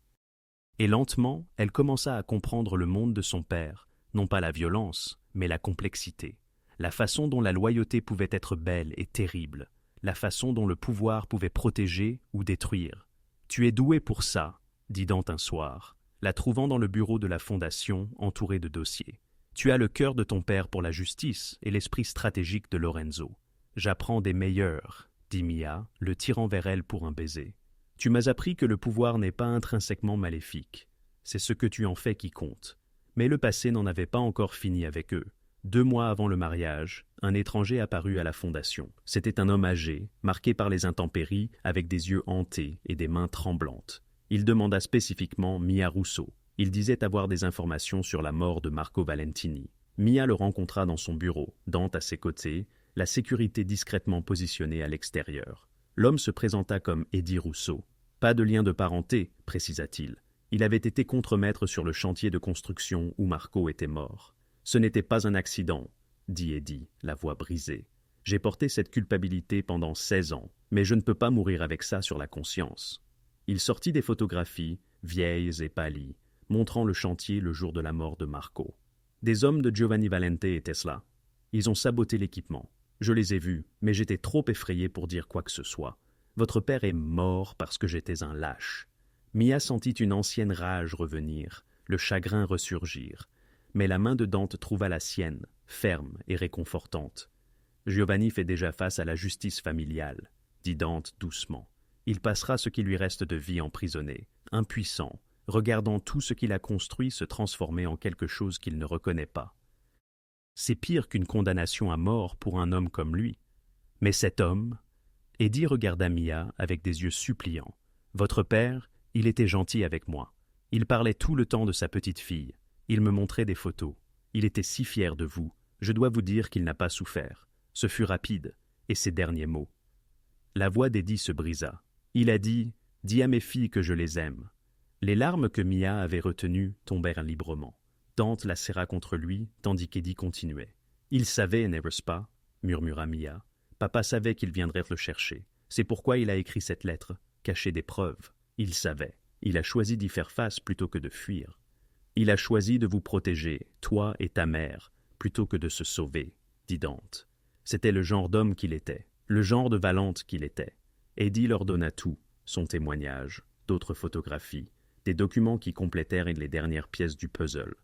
Speaker 1: Et lentement, elle commença à comprendre le monde de son père, non pas la violence, mais la complexité. La façon dont la loyauté pouvait être belle et terrible, la façon dont le pouvoir pouvait protéger ou détruire. « Tu es doué pour ça, » dit Dante un soir, la trouvant dans le bureau de la fondation entourée de dossiers. « Tu as le cœur de ton père pour la justice et l'esprit stratégique de Lorenzo. J'apprends des meilleurs, » dit Mia, le tirant vers elle pour un baiser. « Tu m'as appris que le pouvoir n'est pas intrinsèquement maléfique. C'est ce que tu en fais qui compte. » Mais le passé n'en avait pas encore fini avec eux. 2 mois avant le mariage, un étranger apparut à la fondation. C'était un homme âgé, marqué par les intempéries, avec des yeux hantés et des mains tremblantes. Il demanda spécifiquement Mia Russo. Il disait avoir des informations sur la mort de Marco Valentini. Mia le rencontra dans son bureau, Dante à ses côtés, la sécurité discrètement positionnée à l'extérieur. L'homme se présenta comme Eddie Russo. Pas de lien de parenté, précisa-t-il. Il avait été contremaître sur le chantier de construction où Marco était mort. Ce n'était pas un accident, dit Eddie, la voix brisée. J'ai porté cette culpabilité pendant 16 ans, mais je ne peux pas mourir avec ça sur la conscience. Il sortit des photographies, vieilles et pâlies, montrant le chantier le jour de la mort de Marco. Des hommes de Giovanni Valente étaient là. Ils ont saboté l'équipement. Je les ai vus, mais j'étais trop effrayé pour dire quoi que ce soit. Votre père est mort parce que j'étais un lâche. Mia sentit une ancienne rage revenir, le chagrin ressurgir. Mais la main de Dante trouva la sienne, ferme et réconfortante. « Giovanni fait déjà face à la justice familiale, » dit Dante doucement. Il passera ce qui lui reste de vie emprisonné, impuissant, regardant tout ce qu'il a construit se transformer en quelque chose qu'il ne reconnaît pas. C'est pire qu'une condamnation à mort pour un homme comme lui. Mais cet homme... Eddie regarda Mia avec des yeux suppliants. « Votre père, il était gentil avec moi. Il parlait tout le temps de sa petite fille. Il me montrait des photos. Il était si fier de vous. Je dois vous dire qu'il n'a pas souffert. Ce fut rapide. Et ses derniers mots. » La voix d'Eddie se brisa. Il a dit « Dis à mes filles que je les aime. » Les larmes que Mia avait retenues tombèrent librement. Dante la serra contre lui, tandis qu'Eddie continuait. « Il savait, n'est-ce pas ?» murmura Mia. « Papa savait qu'il viendrait le chercher. C'est pourquoi il a écrit cette lettre, cacher des preuves. Il savait. Il a choisi d'y faire face plutôt que de fuir. Il a choisi de vous protéger, toi et ta mère, plutôt que de se sauver, dit Dante. C'était le genre d'homme qu'il était, le genre de Valente qu'il était. Eddie leur donna tout, son témoignage, d'autres photographies, des documents qui complétèrent les dernières pièces du puzzle.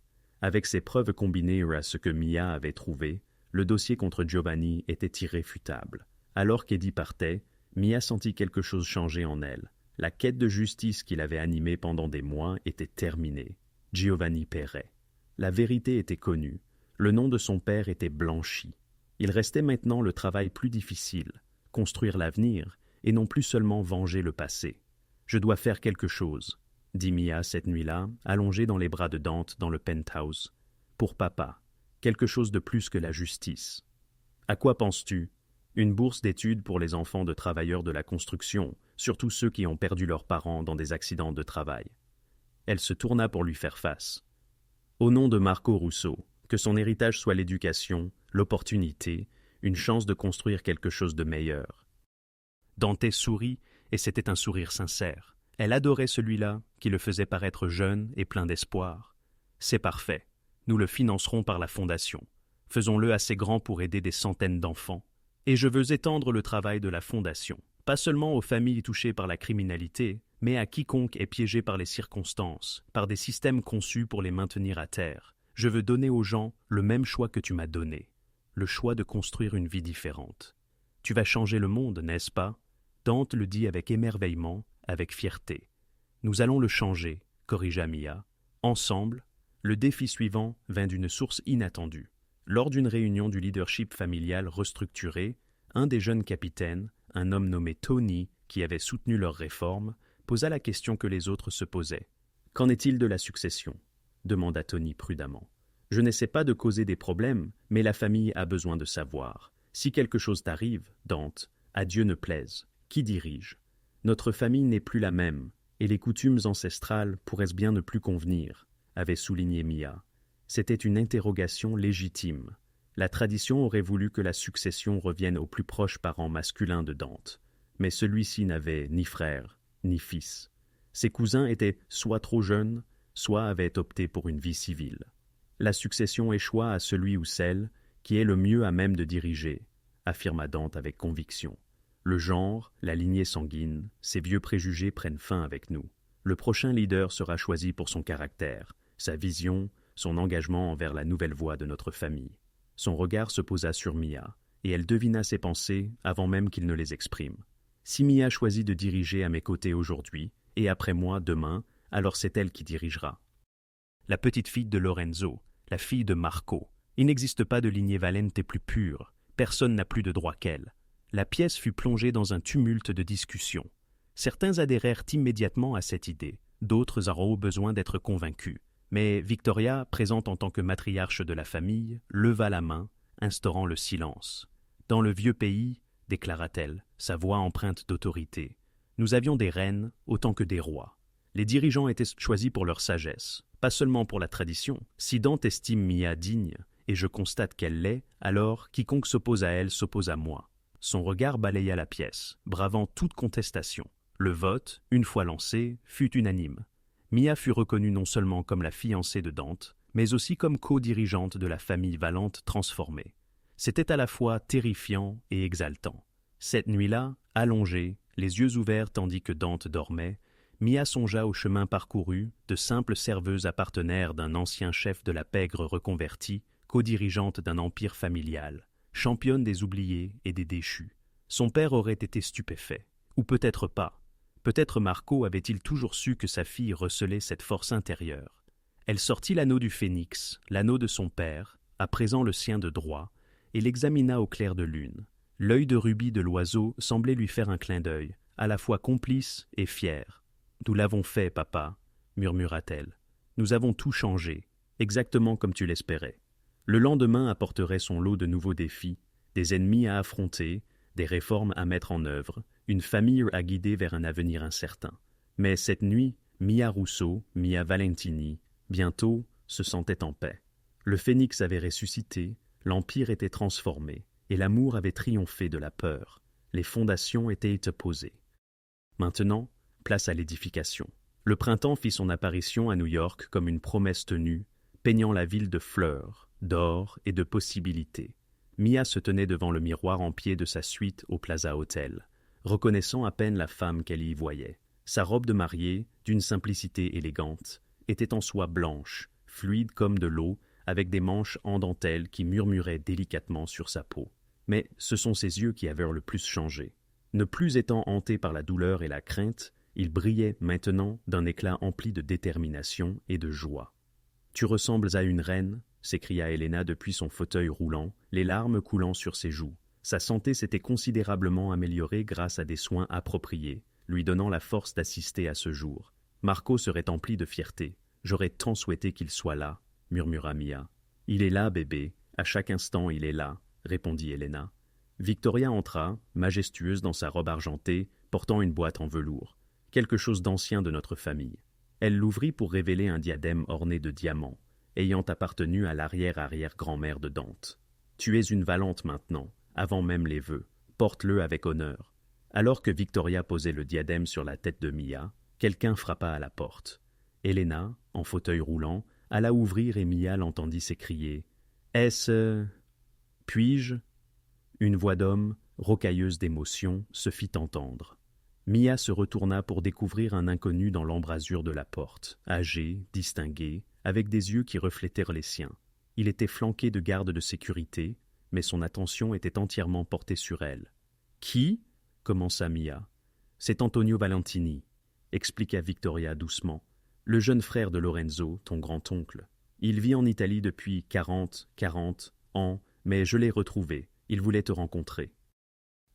Speaker 1: Avec ces preuves combinées à ce que Mia avait trouvé, le dossier contre Giovanni était irréfutable. Alors qu'Eddie partait, Mia sentit quelque chose changer en elle. La quête de justice qui l'avait animée pendant des mois était terminée. Giovanni paierait. La vérité était connue. Le nom de son père était blanchi. Il restait maintenant le travail plus difficile, construire l'avenir, et non plus seulement venger le passé. « Je dois faire quelque chose », dit Mia cette nuit-là, allongée dans les bras de Dante dans le penthouse. « Pour papa, quelque chose de plus que la justice. »« À quoi penses-tu ? Une bourse d'études pour les enfants de travailleurs de la construction, surtout ceux qui ont perdu leurs parents dans des accidents de travail. » Elle se tourna pour lui faire face. « Au nom de Marco Russo, que son héritage soit l'éducation, l'opportunité, une chance de construire quelque chose de meilleur. » Dante sourit, et c'était un sourire sincère. Elle adorait celui-là, qui le faisait paraître jeune et plein d'espoir. « C'est parfait. Nous le financerons par la fondation. Faisons-le assez grand pour aider des centaines d'enfants. Et je veux étendre le travail de la fondation, pas seulement aux familles touchées par la criminalité, mais à quiconque est piégé par les circonstances, par des systèmes conçus pour les maintenir à terre. Je veux donner aux gens le même choix que tu m'as donné, le choix de construire une vie différente. Tu vas changer le monde, n'est-ce pas ? Dante le dit avec émerveillement, avec fierté. Nous allons le changer, corrigea Mia. Ensemble, le défi suivant vint d'une source inattendue. Lors d'une réunion du leadership familial restructuré, un des jeunes capitaines, un homme nommé Tony, qui avait soutenu leur réforme, posa la question que les autres se posaient. « Qu'en est-il de la succession ?» demanda Tony prudemment. « Je n'essaie pas de causer des problèmes, mais la famille a besoin de savoir. Si quelque chose t'arrive, Dante, à Dieu ne plaise, qui dirige ? Notre famille n'est plus la même, et les coutumes ancestrales pourraient bien ne plus convenir, » avait souligné Mia. C'était une interrogation légitime. La tradition aurait voulu que la succession revienne au plus proche parent masculin de Dante, mais celui-ci n'avait ni frère, ni fils. Ses cousins étaient soit trop jeunes, soit avaient opté pour une vie civile. La succession échoua à celui ou celle qui est le mieux à même de diriger, affirma Dante avec conviction. Le genre, la lignée sanguine, ces vieux préjugés prennent fin avec nous. Le prochain leader sera choisi pour son caractère, sa vision, son engagement envers la nouvelle voie de notre famille. Son regard se posa sur Mia, et elle devina ses pensées avant même qu'il ne les exprime. Si Mia choisit de diriger à mes côtés aujourd'hui, et après moi demain, alors c'est elle qui dirigera. La petite fille de Lorenzo, la fille de Marco. Il n'existe pas de lignée Valente plus pure. Personne n'a plus de droit qu'elle. La pièce fut plongée dans un tumulte de discussions. Certains adhérèrent immédiatement à cette idée, d'autres auront besoin d'être convaincus. Mais Victoria, présente en tant que matriarche de la famille, leva la main, instaurant le silence. « Dans le vieux pays, déclara-t-elle, sa voix empreinte d'autorité, nous avions des reines autant que des rois. Les dirigeants étaient choisis pour leur sagesse, pas seulement pour la tradition. Si Dante estime Mia digne, et je constate qu'elle l'est, alors quiconque s'oppose à elle s'oppose à moi. » Son regard balaya la pièce, bravant toute contestation. Le vote, une fois lancé, fut unanime. Mia fut reconnue non seulement comme la fiancée de Dante, mais aussi comme co-dirigeante de la famille Valente transformée. C'était à la fois terrifiant et exaltant. Cette nuit-là, allongée, les yeux ouverts tandis que Dante dormait, Mia songea au chemin parcouru, de simple serveuse à partenaire d'un ancien chef de la pègre reconverti, co-dirigeante d'un empire familial, championne des oubliés et des déchus. Son père aurait été stupéfait, ou peut-être pas. Peut-être Marco avait-il toujours su que sa fille recelait cette force intérieure. Elle sortit l'anneau du phénix, l'anneau de son père, à présent le sien de droit, et l'examina au clair de lune. L'œil de rubis de l'oiseau semblait lui faire un clin d'œil, à la fois complice et fier. « Nous l'avons fait, papa, » murmura-t-elle. « Nous avons tout changé, exactement comme tu l'espérais. » Le lendemain apporterait son lot de nouveaux défis, des ennemis à affronter, des réformes à mettre en œuvre, une famille à guider vers un avenir incertain. Mais cette nuit, Mia Russo, Mia Valentini, bientôt, se sentait en paix. Le phénix avait ressuscité, l'empire était transformé, et l'amour avait triomphé de la peur. Les fondations étaient posées. Maintenant, place à l'édification. Le printemps fit son apparition à New York comme une promesse tenue, peignant la ville de fleurs, d'or et de possibilités. Mia se tenait devant le miroir en pied de sa suite au Plaza Hotel, reconnaissant à peine la femme qu'elle y voyait. Sa robe de mariée, d'une simplicité élégante, était en soie blanche, fluide comme de l'eau, avec des manches en dentelle qui murmuraient délicatement sur sa peau. Mais ce sont ses yeux qui avaient le plus changé. Ne plus étant hanté par la douleur et la crainte, il brillait maintenant d'un éclat empli de détermination et de joie. « Tu ressembles à une reine » s'écria Helena depuis son fauteuil roulant, les larmes coulant sur ses joues. Sa santé s'était considérablement améliorée grâce à des soins appropriés, lui donnant la force d'assister à ce jour. Marco serait empli de fierté. « J'aurais tant souhaité qu'il soit là » murmura Mia. « Il est là, bébé. À chaque instant, il est là » répondit Helena. Victoria entra, majestueuse dans sa robe argentée, portant une boîte en velours. Quelque chose d'ancien de notre famille. Elle l'ouvrit pour révéler un diadème orné de diamants, ayant appartenu à l'arrière-arrière-grand-mère de Dante. « Tu es une Valente maintenant, avant même les vœux. Porte-le avec honneur. » Alors que Victoria posait le diadème sur la tête de Mia, quelqu'un frappa à la porte. Helena, en fauteuil roulant, alla ouvrir et Mia l'entendit s'écrier « Est-ce... puis-je » Une voix d'homme, rocailleuse d'émotion, se fit entendre. Mia se retourna pour découvrir un inconnu dans l'embrasure de la porte, âgé, distingué, avec des yeux qui reflétèrent les siens. Il était flanqué de gardes de sécurité, mais son attention était entièrement portée sur elle. « Qui ?» commença Mia. « C'est Antonio Valentini » expliqua Victoria doucement. « Le jeune frère de Lorenzo, ton grand-oncle. Il vit en Italie depuis 40 ans, mais je l'ai retrouvé. Il voulait te rencontrer. »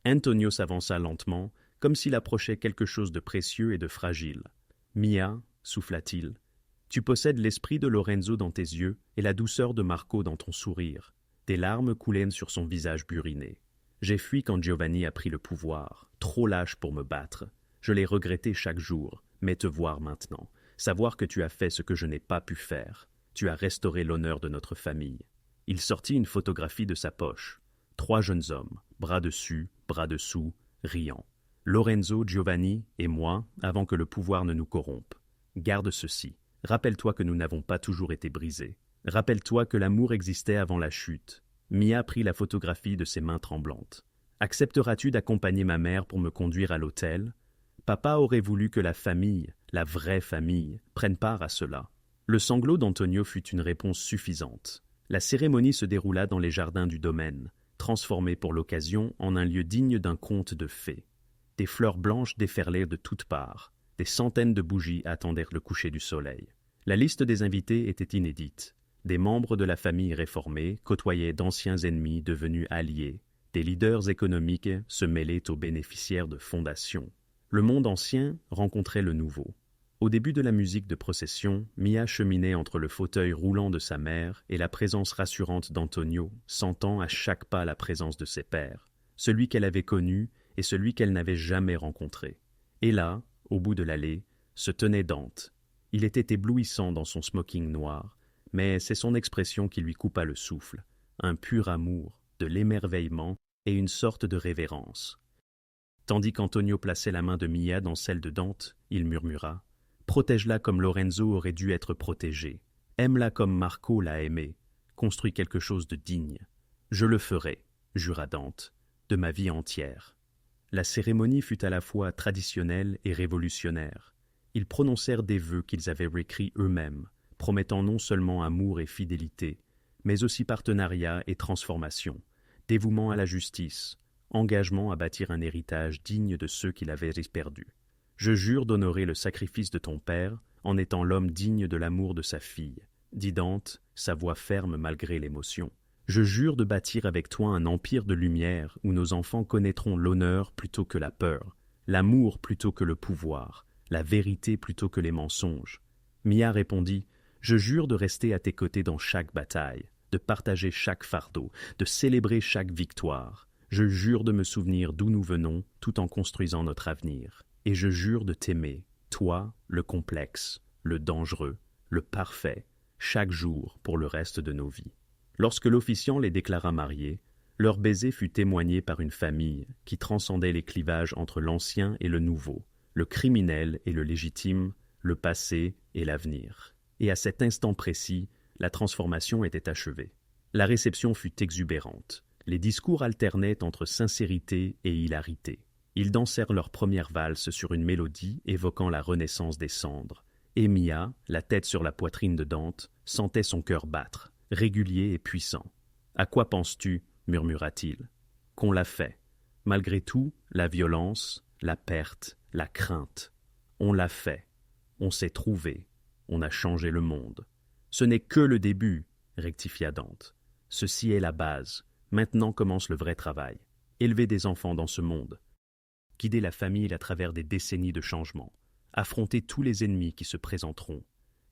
Speaker 1: Antonio s'avança lentement, comme s'il approchait quelque chose de précieux et de fragile. « Mia, » souffla-t-il, « tu possèdes l'esprit de Lorenzo dans tes yeux et la douceur de Marco dans ton sourire. » Des larmes coulaient sur son visage buriné. « J'ai fui quand Giovanni a pris le pouvoir, trop lâche pour me battre. Je l'ai regretté chaque jour, mais te voir maintenant, savoir que tu as fait ce que je n'ai pas pu faire. Tu as restauré l'honneur de notre famille. » Il sortit une photographie de sa poche. 3 jeunes hommes, bras dessus, bras dessous, riant. Lorenzo, Giovanni et moi, avant que le pouvoir ne nous corrompe. Garde ceci. Rappelle-toi que nous n'avons pas toujours été brisés. Rappelle-toi que l'amour existait avant la chute. Mia prit la photographie de ses mains tremblantes. Accepteras-tu d'accompagner ma mère pour me conduire à l'hôtel? Papa aurait voulu que la famille, la vraie famille, prenne part à cela. Le sanglot d'Antonio fut une réponse suffisante. La cérémonie se déroula dans les jardins du domaine, transformé pour l'occasion en un lieu digne d'un conte de fées. Des fleurs blanches déferlèrent de toutes parts. Des centaines de bougies attendirent le coucher du soleil. La liste des invités était inédite. Des membres de la famille réformée côtoyaient d'anciens ennemis devenus alliés. Des leaders économiques se mêlaient aux bénéficiaires de fondations. Le monde ancien rencontrait le nouveau. Au début de la musique de procession, Mia cheminait entre le fauteuil roulant de sa mère et la présence rassurante d'Antonio, sentant à chaque pas la présence de ses pères, celui qu'elle avait connu et celui qu'elle n'avait jamais rencontré. Et là, au bout de l'allée, se tenait Dante. Il était éblouissant dans son smoking noir, mais c'est son expression qui lui coupa le souffle, un pur amour, de l'émerveillement et une sorte de révérence. Tandis qu'Antonio plaçait la main de Mia dans celle de Dante, il murmura « Protège-la comme Lorenzo aurait dû être protégé. Aime-la comme Marco l'a aimée. Construis quelque chose de digne. Je le ferai, jura Dante, de ma vie entière. » La cérémonie fut à la fois traditionnelle et révolutionnaire. Ils prononcèrent des vœux qu'ils avaient réécrits eux-mêmes, promettant non seulement amour et fidélité, mais aussi partenariat et transformation, dévouement à la justice, engagement à bâtir un héritage digne de ceux qui l'avaient perdus. Je jure d'honorer le sacrifice de ton père en étant l'homme digne de l'amour de sa fille, dit Dante, sa voix ferme malgré l'émotion. Je jure de bâtir avec toi un empire de lumière où nos enfants connaîtront l'honneur plutôt que la peur, l'amour plutôt que le pouvoir, la vérité plutôt que les mensonges. Mia répondit, je jure de rester à tes côtés dans chaque bataille, de partager chaque fardeau, de célébrer chaque victoire. Je jure de me souvenir d'où nous venons tout en construisant notre avenir. Et je jure de t'aimer, toi, le complexe, le dangereux, le parfait, chaque jour pour le reste de nos vies. Lorsque l'officiant les déclara mariés, leur baiser fut témoigné par une famille qui transcendait les clivages entre l'ancien et le nouveau, le criminel et le légitime, le passé et l'avenir. Et à cet instant précis, la transformation était achevée. La réception fut exubérante. Les discours alternaient entre sincérité et hilarité. Ils dansèrent leur première valse sur une mélodie évoquant la renaissance des cendres. Et Mia, la tête sur la poitrine de Dante, sentait son cœur battre, régulier et puissant. « À quoi penses-tu » murmura-t-il. « Qu'on l'a fait. Malgré tout, la violence, la perte, la crainte. On l'a fait. On s'est trouvé. On a changé le monde. Ce n'est que le début, rectifia Dante. Ceci est la base. Maintenant commence le vrai travail. Élever des enfants dans ce monde. Guider la famille à travers des décennies de changement. Affronter tous les ennemis qui se présenteront.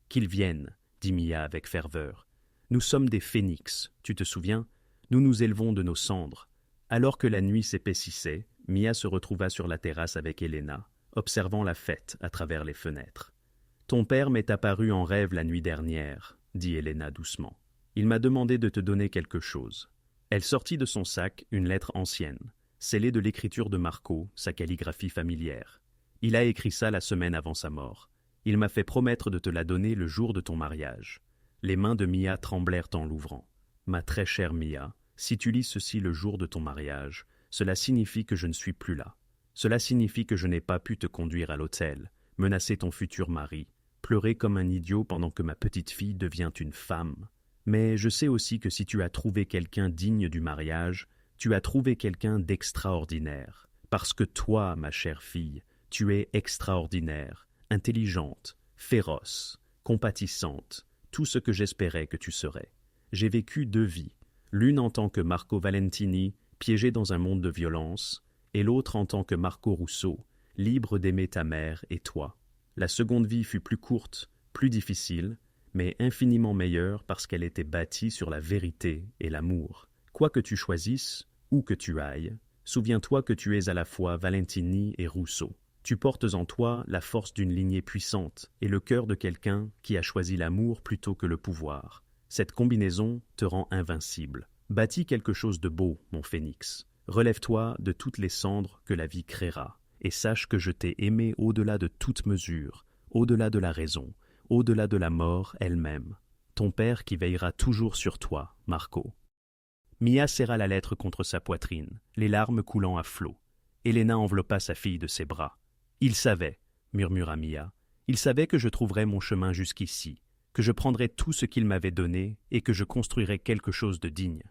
Speaker 1: Qu'ils viennent, dit Mia avec ferveur. Nous sommes des phénix, tu te souviens? Nous nous élevons de nos cendres. Alors que la nuit s'épaississait, Mia se retrouva sur la terrasse avec Elena, observant la fête à travers les fenêtres. « Ton père m'est apparu en rêve la nuit dernière, » dit Elena doucement. « Il m'a demandé de te donner quelque chose. » Elle sortit de son sac une lettre ancienne, scellée de l'écriture de Marco, sa calligraphie familière. Il a écrit ça la semaine avant sa mort. Il m'a fait promettre de te la donner le jour de ton mariage. Les mains de Mia tremblèrent en l'ouvrant. « Ma très chère Mia, si tu lis ceci le jour de ton mariage, cela signifie que je ne suis plus là. Cela signifie que je n'ai pas pu te conduire à l'autel, menacer ton futur mari, pleurer comme un idiot pendant que ma petite fille devient une femme. Mais je sais aussi que si tu as trouvé quelqu'un digne du mariage, tu as trouvé quelqu'un d'extraordinaire. Parce que toi, ma chère fille, tu es extraordinaire, intelligente, féroce, compatissante, tout ce que j'espérais que tu serais. J'ai vécu 2 vies, l'une en tant que Marco Valentini, piégé dans un monde de violence, et l'autre en tant que Marco Russo, libre d'aimer ta mère et toi. La seconde vie fut plus courte, plus difficile, mais infiniment meilleure parce qu'elle était bâtie sur la vérité et l'amour. Quoi que tu choisisses, où que tu ailles, souviens-toi que tu es à la fois Valentini et Russo. Tu portes en toi la force d'une lignée puissante et le cœur de quelqu'un qui a choisi l'amour plutôt que le pouvoir. Cette combinaison te rend invincible. Bâtis quelque chose de beau, mon phénix. Relève-toi de toutes les cendres que la vie créera, et sache que je t'ai aimé au-delà de toute mesure, au-delà de la raison, au-delà de la mort elle-même. Ton père qui veillera toujours sur toi, Marco. Mia serra la lettre contre sa poitrine, les larmes coulant à flots. Elena enveloppa sa fille de ses bras. « Il savait, » murmura Mia, « il savait que je trouverais mon chemin jusqu'ici, que je prendrais tout ce qu'il m'avait donné et que je construirais quelque chose de digne. »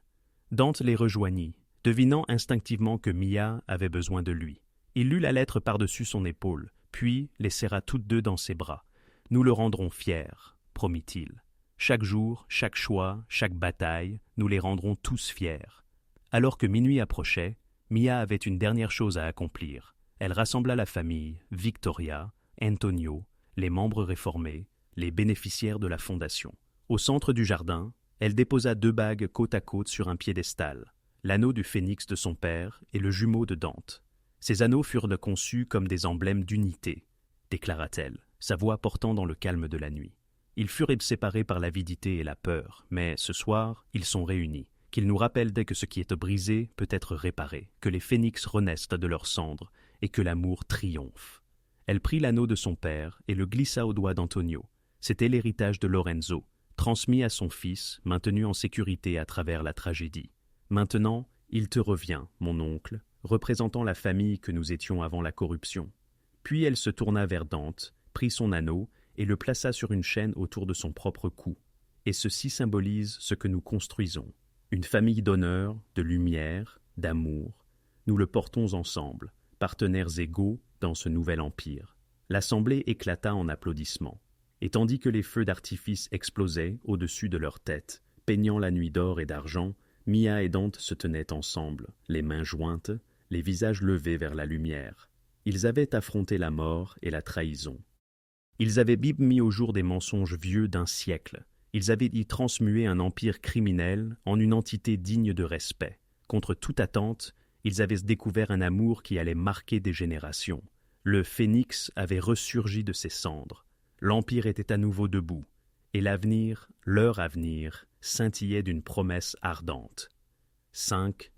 Speaker 1: Dante les rejoignit, devinant instinctivement que Mia avait besoin de lui. Il lut la lettre par-dessus son épaule, puis les serra toutes deux dans ses bras. « Nous le rendrons fier, » promit-il. « Chaque jour, chaque choix, chaque bataille, nous les rendrons tous fiers. » Alors que minuit approchait, Mia avait une dernière chose à accomplir. Elle rassembla la famille, Victoria, Antonio, les membres réformés, les bénéficiaires de la fondation. Au centre du jardin, elle déposa 2 bagues côte à côte sur un piédestal, l'anneau du phénix de son père et le jumeau de Dante. Ces anneaux furent conçus comme des emblèmes d'unité, déclara-t-elle, sa voix portant dans le calme de la nuit. Ils furent séparés par l'avidité et la peur, mais ce soir, ils sont réunis. Qu'ils nous rappellent dès que ce qui est brisé peut être réparé, que les phénix renaissent de leurs cendres et que l'amour triomphe. Elle prit l'anneau de son père et le glissa au doigt d'Antonio. C'était l'héritage de Lorenzo, transmis à son fils, maintenu en sécurité à travers la tragédie. Maintenant, il te revient, mon oncle, représentant la famille que nous étions avant la corruption. Puis elle se tourna vers Dante, prit son anneau et le plaça sur une chaîne autour de son propre cou. Et ceci symbolise ce que nous construisons. Une famille d'honneur, de lumière, d'amour. Nous le portons ensemble, partenaires égaux dans ce nouvel empire. L'assemblée éclata en applaudissements. Et tandis que les feux d'artifice explosaient au-dessus de leurs têtes, peignant la nuit d'or et d'argent, Mia et Dante se tenaient ensemble, les mains jointes, les visages levés vers la lumière. Ils avaient affronté la mort et la trahison. Ils avaient mis au jour des mensonges vieux d'un siècle. Ils avaient y transmué un empire criminel en une entité digne de respect. Contre toute attente, ils avaient découvert un amour qui allait marquer des générations. Le phénix avait ressurgi de ses cendres. L'empire était à nouveau debout. Et l'avenir, leur avenir, scintillait d'une promesse ardente. 5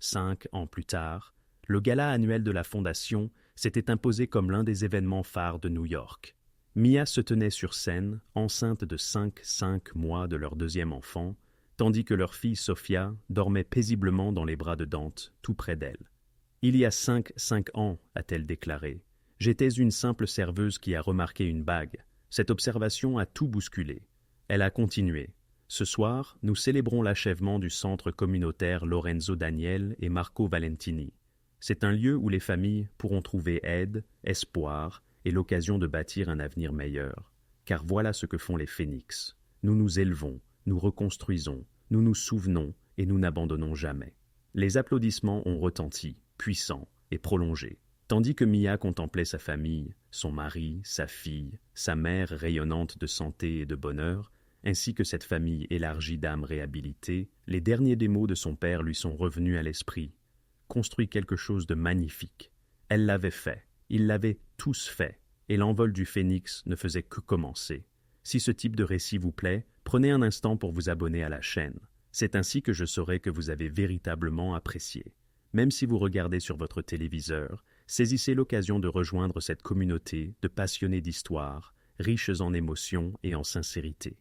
Speaker 1: ans plus tard, le gala annuel de la Fondation s'était imposé comme l'un des événements phares de New York. Mia se tenait sur scène, enceinte de 5 mois de leur deuxième enfant, tandis que leur fille Sophia dormait paisiblement dans les bras de Dante, tout près d'elle. « Il y a 5 ans, a-t-elle déclaré, j'étais une simple serveuse qui a remarqué une bague. Cette observation a tout bousculé. » Elle a continué. « Ce soir, nous célébrons l'achèvement du centre communautaire Lorenzo Daniel et Marco Valentini. C'est un lieu où les familles pourront trouver aide, espoir et l'occasion de bâtir un avenir meilleur. Car voilà ce que font les phénix. Nous nous élevons, nous reconstruisons, nous nous souvenons et nous n'abandonnons jamais. » Les applaudissements ont retenti, puissants et prolongés. Tandis que Mia contemplait sa famille, son mari, sa fille, sa mère rayonnante de santé et de bonheur, ainsi que cette famille élargie d'âmes réhabilitées, les derniers des mots de son père lui sont revenus à l'esprit. Construit quelque chose de magnifique. Elle l'avait fait, ils l'avaient tous fait, et l'envol du phénix ne faisait que commencer. Si ce type de récit vous plaît, prenez un instant pour vous abonner à la chaîne. C'est ainsi que je saurai que vous avez véritablement apprécié. Même si vous regardez sur votre téléviseur, saisissez l'occasion de rejoindre cette communauté de passionnés d'histoire, riches en émotions et en sincérité.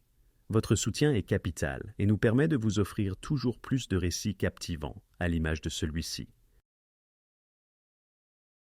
Speaker 1: Votre soutien est capital et nous permet de vous offrir toujours plus de récits captivants, à l'image de celui-ci.